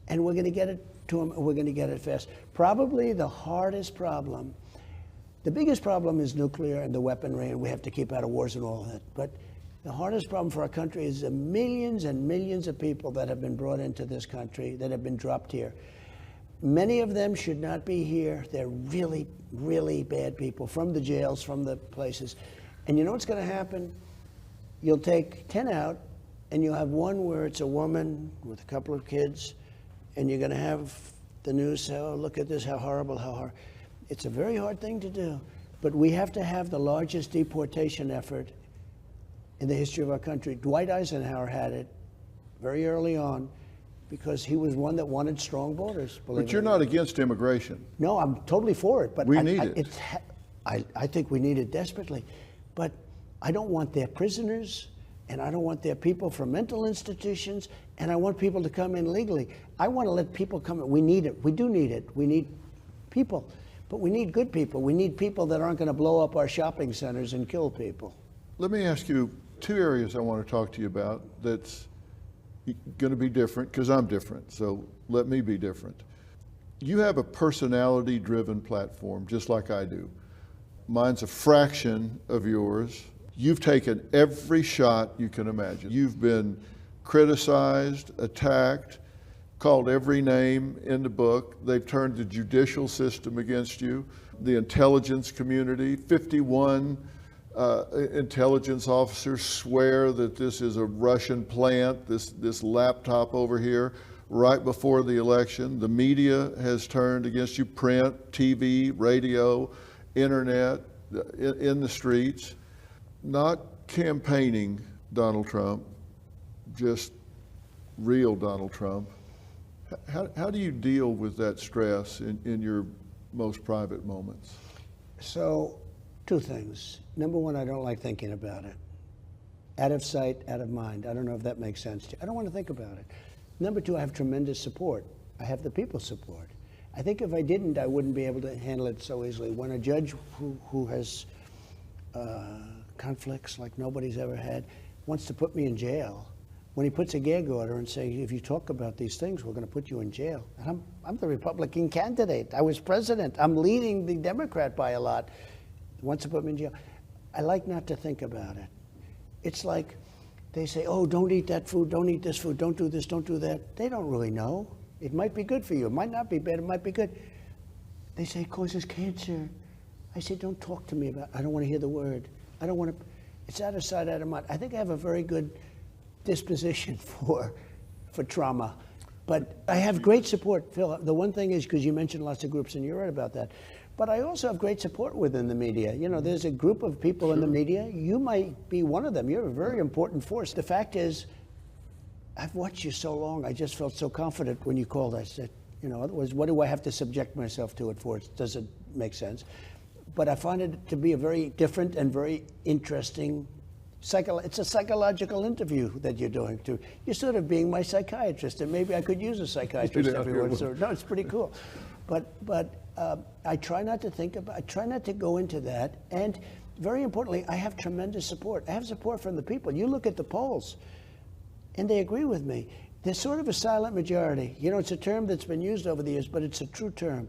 and we're going to get it to them, and we're going to get it fast. Probably the hardest problem, the biggest problem is nuclear and the weaponry, and we have to keep out of wars and all that. But the hardest problem for our country is the millions and millions of people that have been brought into this country, that have been dropped here. Many of them should not be here. They're really, really bad people from the jails, from the places. And you know what's going to happen? You'll take 10 out, and you'll have one where it's a woman with a couple of kids, and you're going to have the news say, oh, look at this, how horrible, how hard. It's a very hard thing to do, but we have to have the largest deportation effort in the history of our country. Dwight Eisenhower had it very early on, because he was one that wanted strong borders. But you're not against immigration. No, I'm totally for it. But we need it. I think we need it desperately. But I don't want their prisoners, and I don't want their people from mental institutions, and I want people to come in legally. I want to let people come in. We need it. We do need it. We need people. But we need good people. We need people that aren't going to blow up our shopping centers and kill people. Let me ask you two areas I want to talk to you about that's going to be different, because I'm different, so let me be different. You have a personality-driven platform, just like I do. Mine's a fraction of yours. You've taken every shot you can imagine. You've been criticized, attacked, called every name in the book. They've turned the judicial system against you, the intelligence community. 51 intelligence officers swear that this is a Russian plant, this laptop over here, right before the election. The media has turned against you, print, TV, radio, internet, in the streets. Not campaigning Donald Trump, just real Donald Trump. How do you deal with that stress in your most private moments? So Two things. Number one, I don't like thinking about it. Out of sight, out of mind. I don't know if that makes sense to you. I don't want to think about it. Number two, I have tremendous support. I have the people's support. I think if I didn't, I wouldn't be able to handle it so easily. When a judge who has conflicts like nobody's ever had wants to put me in jail, when he puts a gag order and says, if you talk about these things, we're going to put you in jail. And I'm the Republican candidate. I was president. I'm leading the Democrat by a lot. He wants to put me in jail. I like not to think about it. It's like they say, oh, don't eat that food, don't eat this food, don't do this, don't do that. They don't really know. It might be good for you. It might not be bad. It might be good. They say it causes cancer. I say, don't talk to me about it. I don't want to hear the word. I don't want to. It's out of sight, out of mind. I think I have a very good disposition for trauma. But I have great support, Phil. The one thing is, because you mentioned lots of groups, and you're right about that, but I also have great support within the media. You know, there's a group of people in the media. You might be one of them. You're a very important force. The fact is, I've watched you so long. I just felt so confident when you called. I said, you know, otherwise, what do I have to subject myself to it for? It doesn't make sense. But I find it to be a very different and very interesting it's a psychological interview that you're doing. You're sort of being my psychiatrist, and maybe I could use a psychiatrist every once in a while. No, it's pretty cool. But I try not to think about. I try not to go into that. And very importantly, I have tremendous support. I have support from the people. You look at the polls, and they agree with me. There's sort of a silent majority. You know, it's a term that's been used over the years, but it's a true term.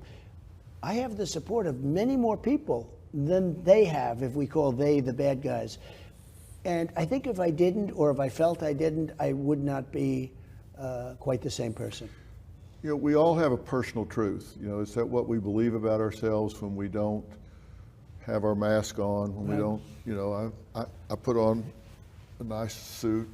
I have the support of many more people than they have, if we call they the bad guys. And I think if I didn't, or if I felt I didn't, I would not be quite the same person. You know, we all have a personal truth. You know, it's that what we believe about ourselves when we don't have our mask on, when we don't, you know, I put on a nice suit.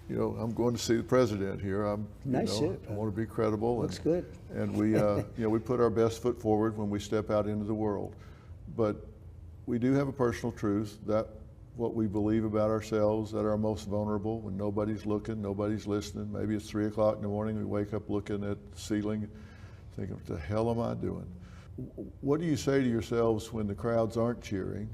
You know, I'm going to see the president here. Nice suit. I want to be credible. Looks good. And we, you know, we put our best foot forward when we step out into the world. But we do have a personal truth that what we believe about ourselves at our most vulnerable, when nobody's looking, nobody's listening. Maybe it's 3 o'clock in the morning, we wake up looking at the ceiling, thinking, what the hell am I doing? What do you say to yourselves when the crowds aren't cheering?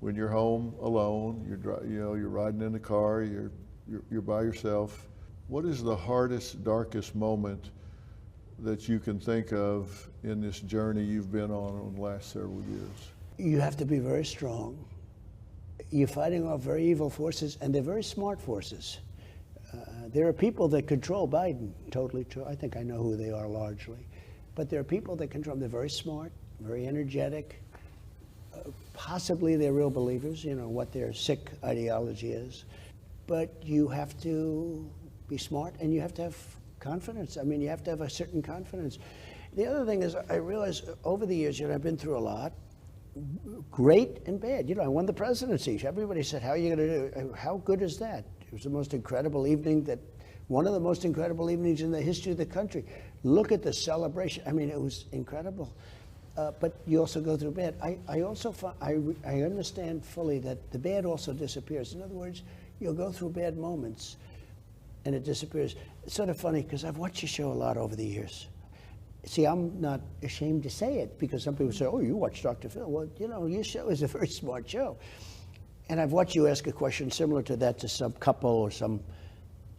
When you're home alone, you're riding in the car, you're by yourself. What is the hardest, darkest moment that you can think of in this journey you've been on the last several years? You have to be very strong. You're fighting off very evil forces, and they're very smart forces. There are people that control Biden, totally true. I think I know who they are largely. But there are people that control him. They're very smart, very energetic. Possibly they're real believers, you know, what their sick ideology is. But you have to be smart, and you have to have confidence. I mean, you have to have a certain confidence. The other thing is, I realize over the years, you know, I've been through a lot, great and bad. You know, I won the presidency. Everybody said, how are you going to do? How good is that? It was the most incredible evening, one of the most incredible evenings in the history of the country. Look at the celebration. I mean, it was incredible. But you also go through bad. I also I understand fully that the bad also disappears. In other words, you'll go through bad moments, and it disappears. It's sort of funny, because I've watched your show a lot over the years. See, I'm not ashamed to say it, because some people say, oh, you watch Dr. Phil. Well, you know, your show is a very smart show. And I've watched you ask a question similar to that to some couple or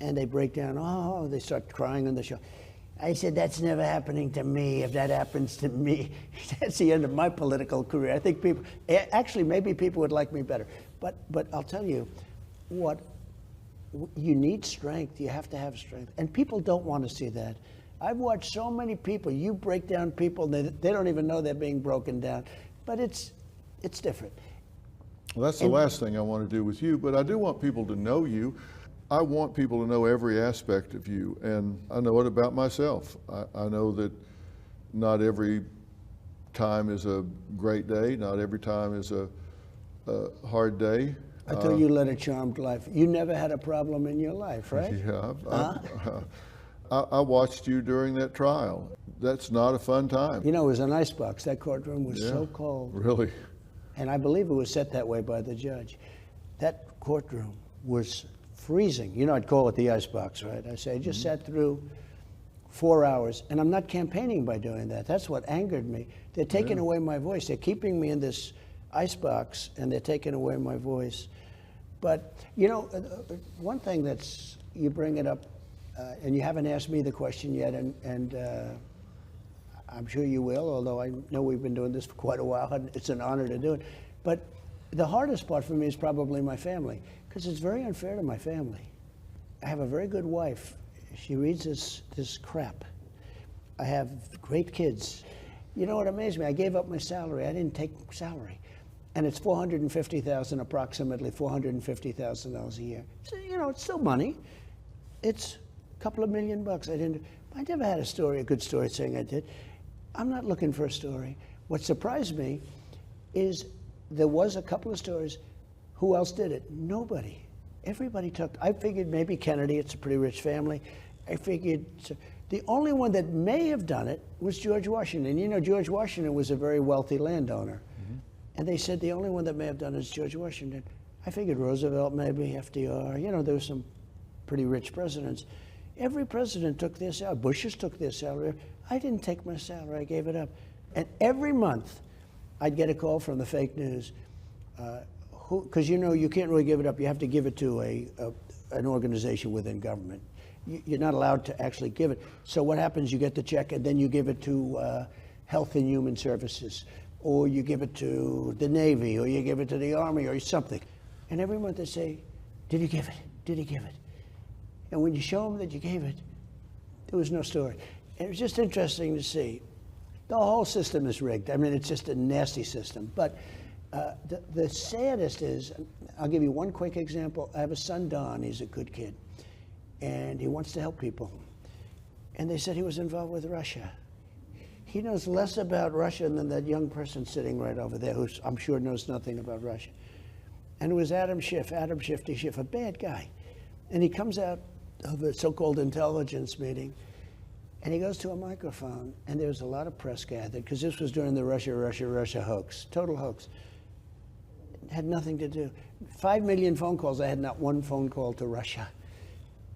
and they break down, oh, they start crying on the show. I said, that's never happening to me. If that happens to me, that's the end of my political career. I think actually, maybe people would like me better. But I'll tell you what, you need strength. You have to have strength. And people don't want to see that. I've watched so many people, you break down people, they don't even know they're being broken down. But it's different. Well, that's the last thing I want to do with you, but I do want people to know you. I want people to know every aspect of you, and I know it about myself. I know that not every time is a great day, not every time is a hard day. I thought you led a charmed life. You never had a problem in your life, right? Yeah. I watched you during that trial. That's not a fun time. You know, it was an icebox. That courtroom was so cold. Really? And I believe it was set that way by the judge. That courtroom was freezing. You know, I'd call it the icebox, right? I say, I just sat through 4 hours, and I'm not campaigning by doing that. That's what angered me. They're taking away my voice. They're keeping me in this icebox and they're taking away my voice. But, you know, one thing that's, you bring it up, and you haven't asked me the question yet, and I'm sure you will, although I know we've been doing this for quite a while, and it's an honor to do it. But the hardest part for me is probably my family, because it's very unfair to my family. I have a very good wife. She reads this crap. I have great kids. You know what amazed me? I gave up my salary. I didn't take salary. And it's $450,000, approximately $450,000 a year. So, you know, it's still money. It's a couple of $1 million. I never had a good story saying I did. I'm not looking for a story. What surprised me is there was a couple of stories. Who else did it? Nobody. Everybody took. I figured maybe Kennedy, it's a pretty rich family. I figured the only one that may have done it was George Washington. You know, George Washington was a very wealthy landowner. And they said the only one that may have done it is George Washington. I figured Roosevelt, maybe FDR. You know, there were some pretty rich presidents. Every president took their salary. Bush's took their salary. I didn't take my salary. I gave it up. And every month, I'd get a call from the fake news. Because, you know, you can't really give it up. You have to give it to an organization within government. You're not allowed to actually give it. So what happens, you get the check, and then you give it to Health and Human Services, or you give it to the Navy, or you give it to the Army, or something. And every month they say, did you give it? Did you give it? And when you show them that you gave it, there was no story. And it was just interesting to see. The whole system is rigged. I mean, it's just a nasty system. But the saddest is, I'll give you one quick example. I have a son, Don. He's a good kid. And he wants to help people. And they said he was involved with Russia. He knows less about Russia than that young person sitting right over there, who I'm sure knows nothing about Russia. And it was Adam Schiff, a bad guy. And he comes out of a so-called intelligence meeting, and he goes to a microphone, and there was a lot of press gathered, because this was during the Russia hoax, total hoax. It had nothing to do. 5 million phone calls, I had not one phone call to Russia.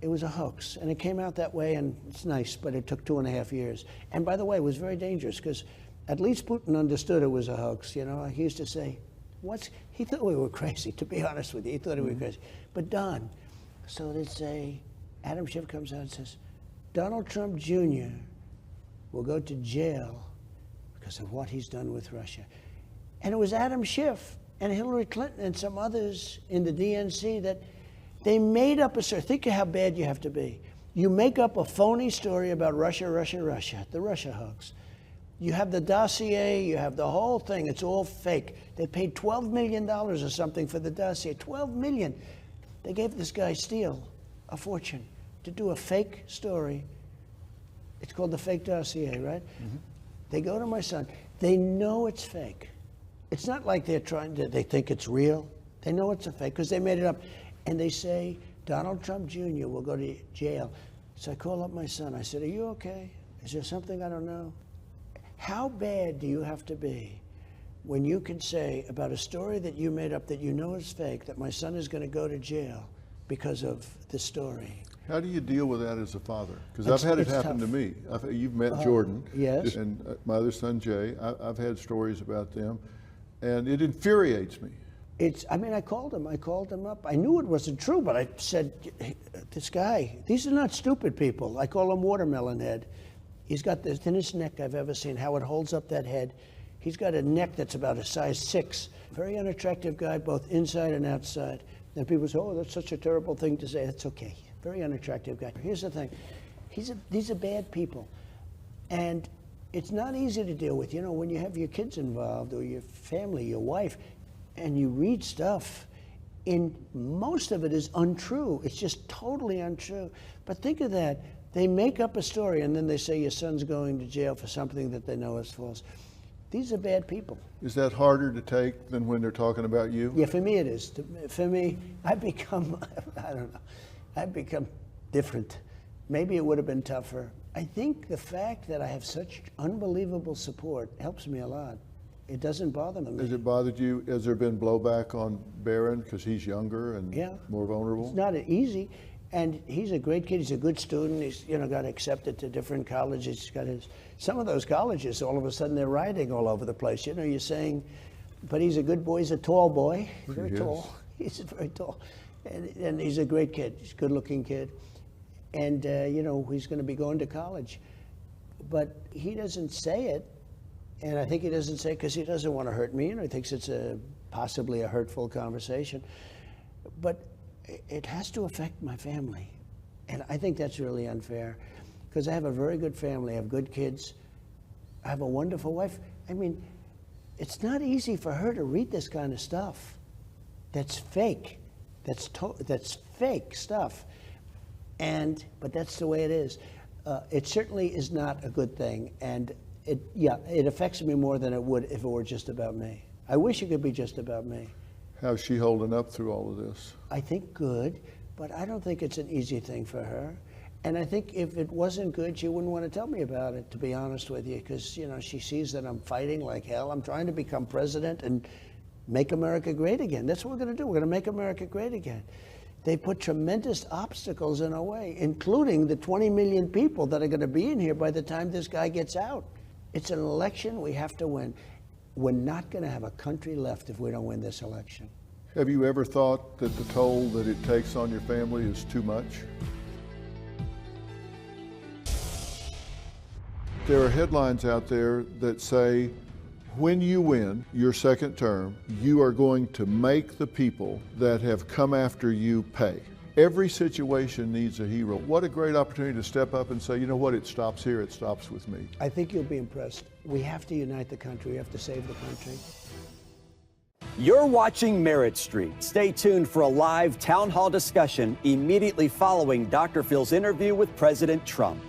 It was a hoax, and it came out that way, and it's nice, but it took 2.5 years. And by the way, it was very dangerous, because at least Putin understood it was a hoax. You know, he used to say, he thought we were crazy, to be honest with you. He thought we were crazy. But Don, so they'd say, Adam Schiff comes out and says, Donald Trump Jr. will go to jail because of what he's done with Russia. And it was Adam Schiff and Hillary Clinton and some others in the DNC that they made up a story. Think of how bad you have to be. You make up a phony story about Russia, the Russia hoax. You have the dossier, you have the whole thing, it's all fake. They paid $12 million or something for the dossier, $12 million. They gave this guy Steele a fortune to do a fake story. It's called the fake dossier, right? Mm-hmm. They go to my son. They know it's fake. It's not like they think it's real. They know it's a fake because they made it up. And they say, Donald Trump Jr. will go to jail. So I call up my son. I said, are you okay? Is there something I don't know? How bad do you have to be when you can say about a story that you made up that you know is fake, that my son is going to go to jail because of the story? How do you deal with that as a father? Because I've had it happen to me. You've met Jordan. Yes. And my other son, Jay. I've had stories about them. And it infuriates me. I called him up. I knew it wasn't true, but I said, hey, this guy, these are not stupid people. I call him Watermelon Head. He's got the thinnest neck I've ever seen, how it holds up that head. He's got a neck that's about a size 6. Very unattractive guy, both inside and outside. And people say, oh, that's such a terrible thing to say. That's okay. Very unattractive guy. Here's the thing. These are bad people. And it's not easy to deal with. You know, when you have your kids involved or your family, your wife, and you read stuff, most of it is untrue. It's just totally untrue. But think of that. They make up a story, and then they say your son's going to jail for something that they know is false. These are bad people. Is that harder to take than when they're talking about you? Yeah, for me it is. For me, I've become, I don't know, I've become different. Maybe it would have been tougher. I think the fact that I have such unbelievable support helps me a lot. It doesn't bother me. Has it bothered you? Has there been blowback on Barron because he's younger and more vulnerable? It's not easy. And he's a great kid. He's a good student. He's got accepted to different colleges. He's got some of those colleges, all of a sudden they're rioting all over the place. You're saying, but he's a good boy. He's a tall boy. He's very Yes. tall. He's very tall. And he's a great kid. He's a good-looking kid. And, he's going to be going to college. But he doesn't say it. And I think he doesn't say it because he doesn't want to hurt me, and he thinks it's possibly a hurtful conversation. But it has to affect my family. And I think that's really unfair because I have a very good family. I have good kids. I have a wonderful wife. I mean, it's not easy for her to read this kind of stuff. That's fake. That's fake stuff. But that's the way it is. It certainly is not a good thing. And it affects me more than it would if it were just about me. I wish it could be just about me. How's she holding up through all of this? I think good, but I don't think it's an easy thing for her. And I think if it wasn't good, she wouldn't want to tell me about it, to be honest with you, because, she sees that I'm fighting like hell. I'm trying to become president and make America great again. That's what we're going to do. We're going to make America great again. They put tremendous obstacles in our way, including the 20 million people that are going to be in here by the time this guy gets out. It's an election we have to win. We're not going to have a country left if we don't win this election. Have you ever thought that the toll that it takes on your family is too much? There are headlines out there that say, when you win your second term, you are going to make the people that have come after you pay. Every situation needs a hero. What a great opportunity to step up and say, you know what, it stops here, it stops with me. I think you'll be impressed. We have to unite the country. We have to save the country. You're watching Merit Street. Stay tuned for a live town hall discussion immediately following Dr. Phil's interview with President Trump.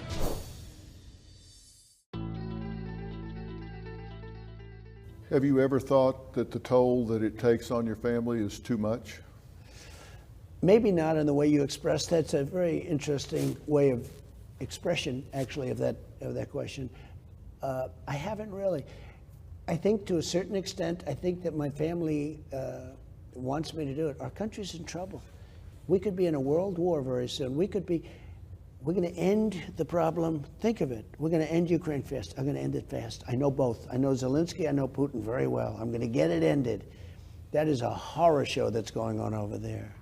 Have you ever thought that the toll that it takes on your family is too much? Maybe not in the way you expressed. That's a very interesting way of expression, actually, of that question. I haven't really. I think to a certain extent, I think that my family wants me to do it. Our country's in trouble. We could be in a world war very soon. We're going to end the problem. Think of it. We're going to end Ukraine fast. I'm going to end it fast. I know both. I know Zelensky. I know Putin very well. I'm going to get it ended. That is a horror show that's going on over there.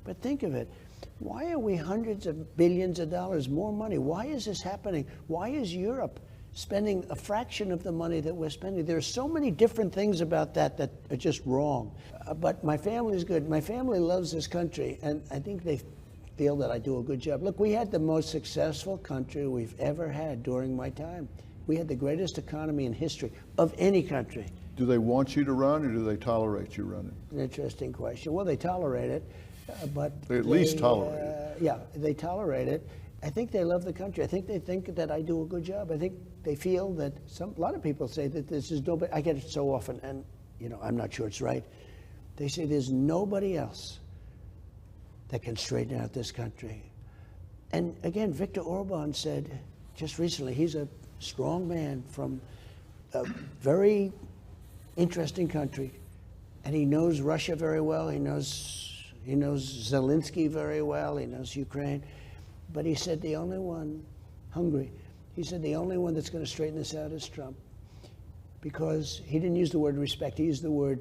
But think of it. Why are we hundreds of billions of dollars more money? Why is this happening? Why is Europe spending a fraction of the money that we're spending? There are so many different things about that are just wrong. But my family is good. My family loves this country, and I think they feel that I do a good job. Look, we had the most successful country we've ever had during my time. We had the greatest economy in history of any country. Do they want you to run, or do they tolerate you running? An interesting question. Well, they tolerate it, but They at least tolerate it. Yeah, they tolerate it. I think they love the country. I think they think that I do a good job. I think they feel that a lot of people say that this is nobody. I get it so often, and I'm not sure it's right. They say there's nobody else that can straighten out this country. And again, Viktor Orban said just recently, he's a strong man from a very interesting country, and he knows Russia very well. He knows Zelensky very well. He knows Ukraine. But he said the only one, Hungary, he said the only one that's going to straighten this out is Trump. Because he didn't use the word respect. He used the word,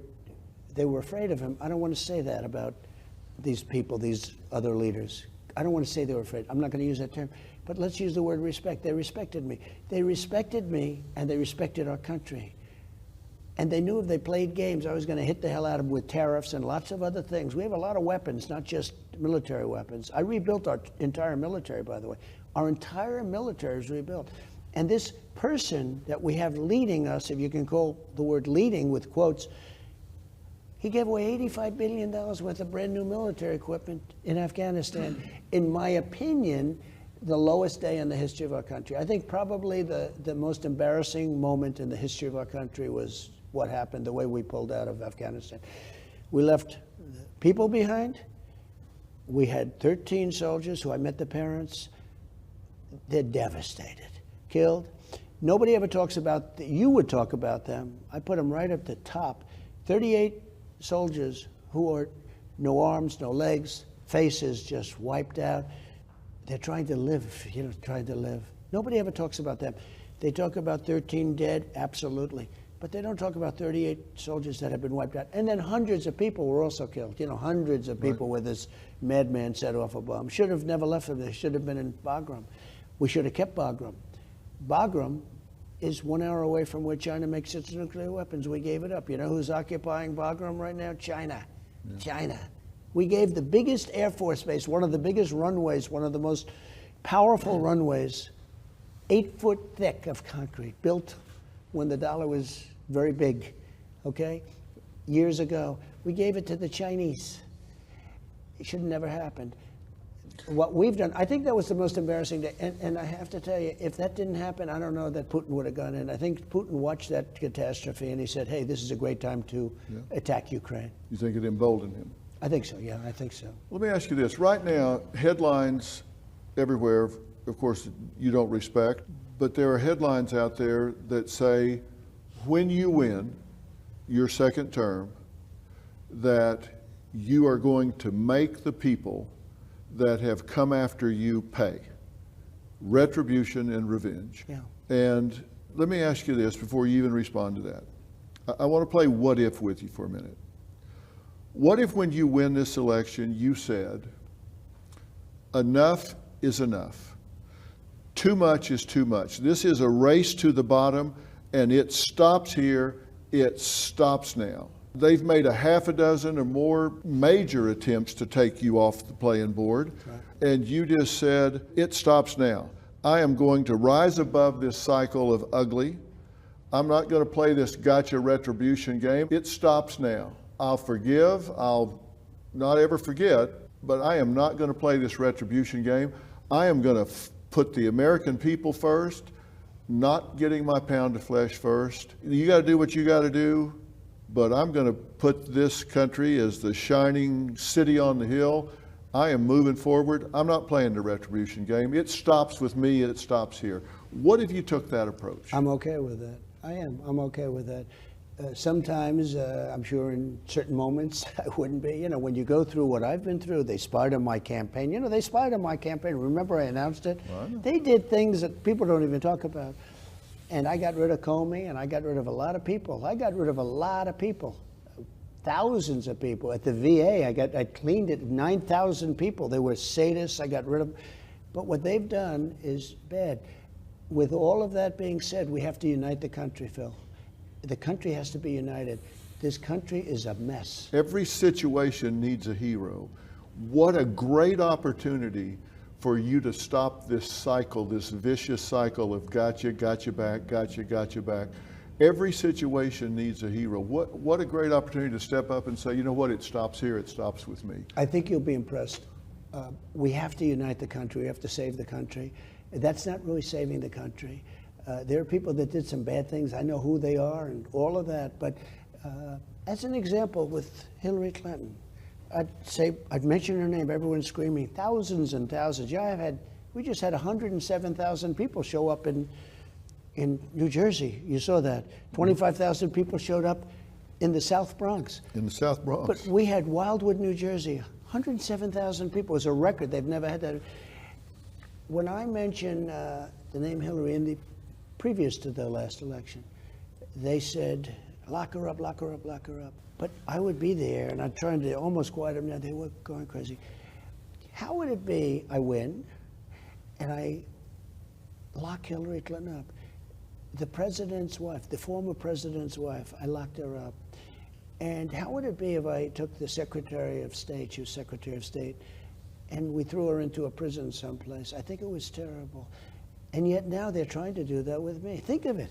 they were afraid of him. I don't want to say that about these people, these other leaders. I don't want to say they were afraid. I'm not going to use that term. But let's use the word respect. They respected me. They respected me, and they respected our country. And they knew if they played games, I was going to hit the hell out of them with tariffs and lots of other things. We have a lot of weapons, not just military weapons. I rebuilt our entire military, by the way. Our entire military is rebuilt. And this person that we have leading us, if you can call the word leading with quotes, he gave away $85 billion worth of brand new military equipment in Afghanistan. In my opinion, the lowest day in the history of our country. I think probably the most embarrassing moment in the history of our country was what happened, the way we pulled out of Afghanistan. We left people behind. We had 13 soldiers who I met the parents. They're devastated, killed. Nobody ever talks about, you would talk about them. I put them right at the top. 38 soldiers who are no arms, no legs, faces just wiped out. They're trying to live, trying to live. Nobody ever talks about them. They talk about 13 dead, absolutely. But they don't talk about 38 soldiers that have been wiped out. And then hundreds of people were also killed. You know, hundreds of people where this madman set off a bomb. Should have never left them. They should have been in Bagram. We should have kept Bagram. Bagram is 1 hour away from where China makes its nuclear weapons. We gave it up. You know who's occupying Bagram right now? China. Yeah. China. We gave the biggest Air Force base, one of the biggest runways, one of the most powerful runways, 8 foot thick of concrete, built when the dollar was very big, okay? Years ago. We gave it to the Chinese. It should have never happened. What we've done, I think that was the most embarrassing day. And I have to tell you, if that didn't happen, I don't know that Putin would have gone in. I think Putin watched that catastrophe and he said, hey, this is a great time to attack Ukraine. You think it emboldened him? I think so, yeah, I think so. Let me ask you this. Right now, headlines everywhere, of course, you don't respect, but there are headlines out there that say, when you win your second term, that you are going to make the people that have come after you pay. Retribution and revenge. Yeah. And let me ask you this before you even respond to that. I want to play what if with you for a minute. What if when you win this election, you said, enough is enough. Too much is too much. This is a race to the bottom, and it stops here. It stops now. They've made a half a dozen or more major attempts to take you off the playing board, and you just said, it stops now. I am going to rise above this cycle of ugly. I'm not going to play this gotcha retribution game. It stops now. I'll forgive. I'll not ever forget, but I am not going to play this retribution game. I am going to put the American people first, not getting my pound of flesh first. You got to do what you got to do, but I'm going to put this country as the shining city on the hill. I am moving forward. I'm not playing the retribution game. It stops with me. It stops here. What if you took that approach? I'm okay with that. I am. I'm okay with that. Sometimes, I'm sure in certain moments, I wouldn't be. You know, when you go through what I've been through, they spied on my campaign. You know, they spied on my campaign. Remember I announced it? They did things that people don't even talk about. And I got rid of Comey, and I got rid of a lot of people. I got rid of a lot of people. Thousands of people. At the VA, I cleaned it, 9,000 people. They were sadists. I got rid of them. But what they've done is bad. With all of that being said, we have to unite the country, Phil. The country has to be united. This country is a mess. Every situation needs a hero. What a great opportunity for you to stop this cycle, this vicious cycle of gotcha, gotcha back, gotcha, gotcha back. Every situation needs a hero. What a great opportunity to step up and say, you know what, it stops here, it stops with me. I think you'll be impressed. We have to unite the country. We have to save the country. That's not really saving the country. There are people that did some bad things. I know who they are and all of that. But as an example, with Hillary Clinton, I'd mention her name. Everyone's screaming, thousands and thousands. Yeah, we just had 107,000 people show up in New Jersey. You saw that. 25,000 people showed up in the South Bronx. In the South Bronx. But we had Wildwood, New Jersey. 107,000 people. It was a record. They've never had that. When I mention the name Hillary previous to the last election, they said, lock her up, lock her up, lock her up. But I would be there, and I'm trying to almost quiet them down. They were going crazy. How would it be I win, and I lock Hillary Clinton up? The president's wife, the former president's wife, I locked her up. And how would it be if I took the Secretary of State, she was Secretary of State, and we threw her into a prison someplace? I think it was terrible. And yet now they're trying to do that with me. Think of it.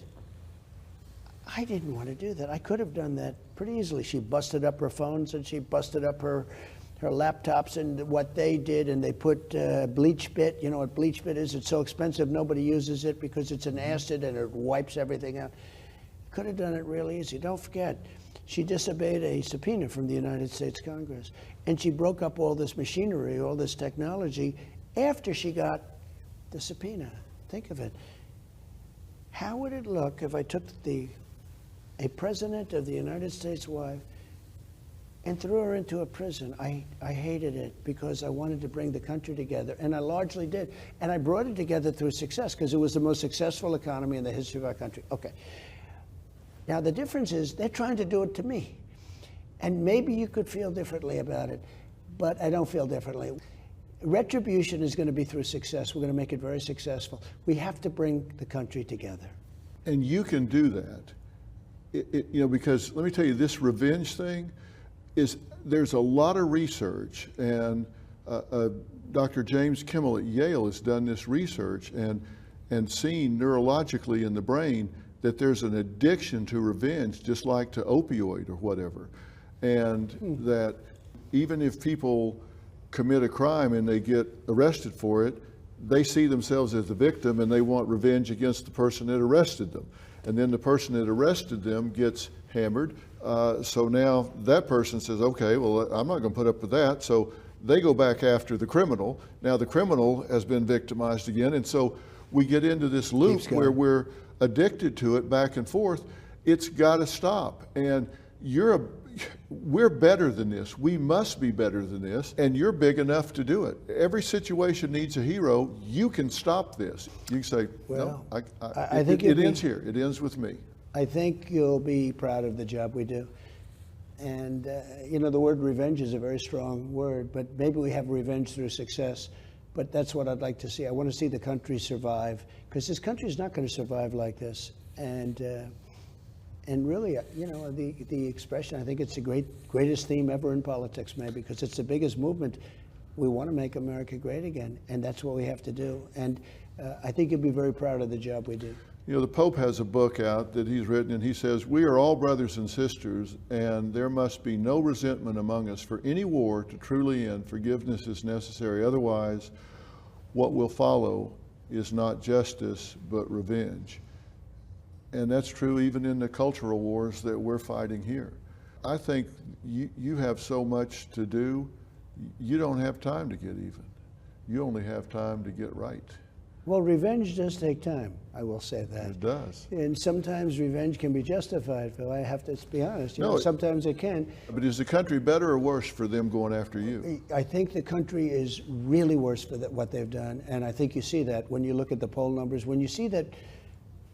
I didn't want to do that. I could have done that pretty easily. She busted up her phones and she busted up her laptops, and what they did, and they put bleach bit. You know what bleach bit is? It's so expensive nobody uses it because it's an acid and it wipes everything out. Could have done it real easy. Don't forget, she disobeyed a subpoena from the United States Congress, and she broke up all this machinery, all this technology after she got the subpoena. Think of it. How would it look if I took a president of the United States wife and threw her into a prison? I hated it because I wanted to bring the country together, and I largely did. And I brought it together through success because it was the most successful economy in the history of our country. Okay. Now, the difference is they're trying to do it to me. And maybe you could feel differently about it, but I don't feel differently. Retribution is going to be through success. We're going to make it very successful. We have to bring the country together. And you can do that. Because let me tell you, this revenge thing there's a lot of research, and Dr. James Kimmel at Yale has done this research and seen neurologically in the brain that there's an addiction to revenge, just like to opioid or whatever. And that even if people commit a crime and they get arrested for it, they see themselves as the victim and they want revenge against the person that arrested them. And then the person that arrested them gets hammered. So now that person says, okay, well, I'm not going to put up with that. So they go back after the criminal. Now the criminal has been victimized again. And so we get into this loop where we're addicted to it back and forth. It's got to stop. And we're better than this. We must be better than this. And you're big enough to do it. Every situation needs a hero. You can stop this. You can say, well, no, I think it ends here. It ends with me. I think you'll be proud of the job we do. And, the word revenge is a very strong word, but maybe we have revenge through success. But that's what I'd like to see. I want to see the country survive, because this country is not going to survive like this. And really, the expression, I think it's the greatest theme ever in politics, maybe, because it's the biggest movement. We want to make America great again, and that's what we have to do. And I think you'll be very proud of the job we do. The Pope has a book out that he's written, and he says, we are all brothers and sisters, and there must be no resentment among us. For any war to truly end, forgiveness is necessary. Otherwise, what will follow is not justice, but revenge. And that's true even in the cultural wars that we're fighting here. I think you have so much to do, you don't have time to get even. You only have time to get right. Well, revenge does take time, I will say that. It does. And sometimes revenge can be justified, Phil. I have to be honest. No, sometimes it can. But is the country better or worse for them going after you? I think the country is really worse for what they've done. And I think you see that when you look at the poll numbers, when you see that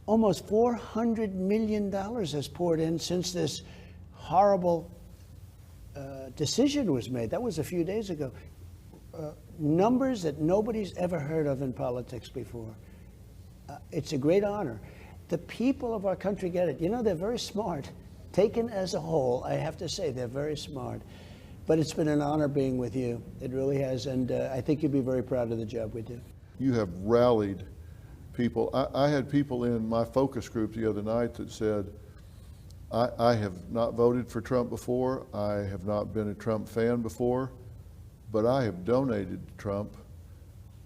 almost $400 million has poured in since this horrible decision was made. That was a few days ago. Numbers that nobody's ever heard of in politics before. It's a great honor. The people of our country get it. They're very smart. Taken as a whole, I have to say, they're very smart. But it's been an honor being with you. It really has. And I think you'll be very proud of the job we do. You have rallied people. I had people in my focus group the other night that said, I have not voted for Trump before. I have not been a Trump fan before. But I have donated to Trump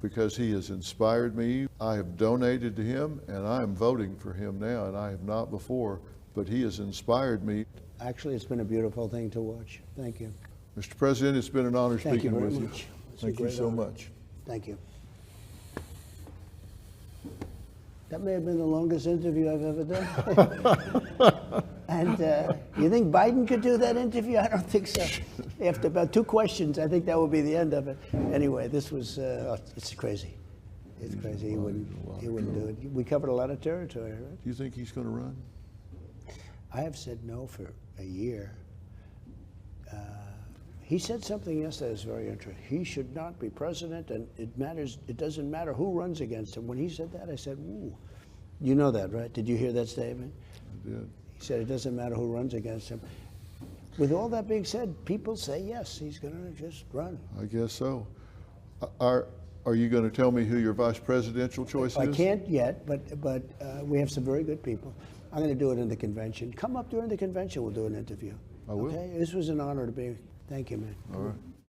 because he has inspired me. I have donated to him, and I am voting for him now, and I have not before, but he has inspired me. Actually, it's been a beautiful thing to watch. Thank you. Mr. President, it's been an honor speaking with you. Thank you so much. Thank you. That may have been the longest interview I've ever done. And you think Biden could do that interview? I don't think so. After about 2 questions, I think that would be the end of it. Anyway, this was, it's crazy. It's crazy. He wouldn't do it. We covered a lot of territory, right? Do you think he's going to run? I have said no for a year. He said something yesterday that's very interesting. He should not be president, and it doesn't matter who runs against him. When he said that, I said, ooh. You know that, right? Did you hear that statement? I did. He said it doesn't matter who runs against him. With all that being said, people say yes, he's going to just run. I guess so. Are you going to tell me who your vice presidential choice is? I can't yet, but we have some very good people. I'm going to do it in the convention. Come up during the convention, we'll do an interview. I will. Okay? This was an honor to be. Thank you, man. All right.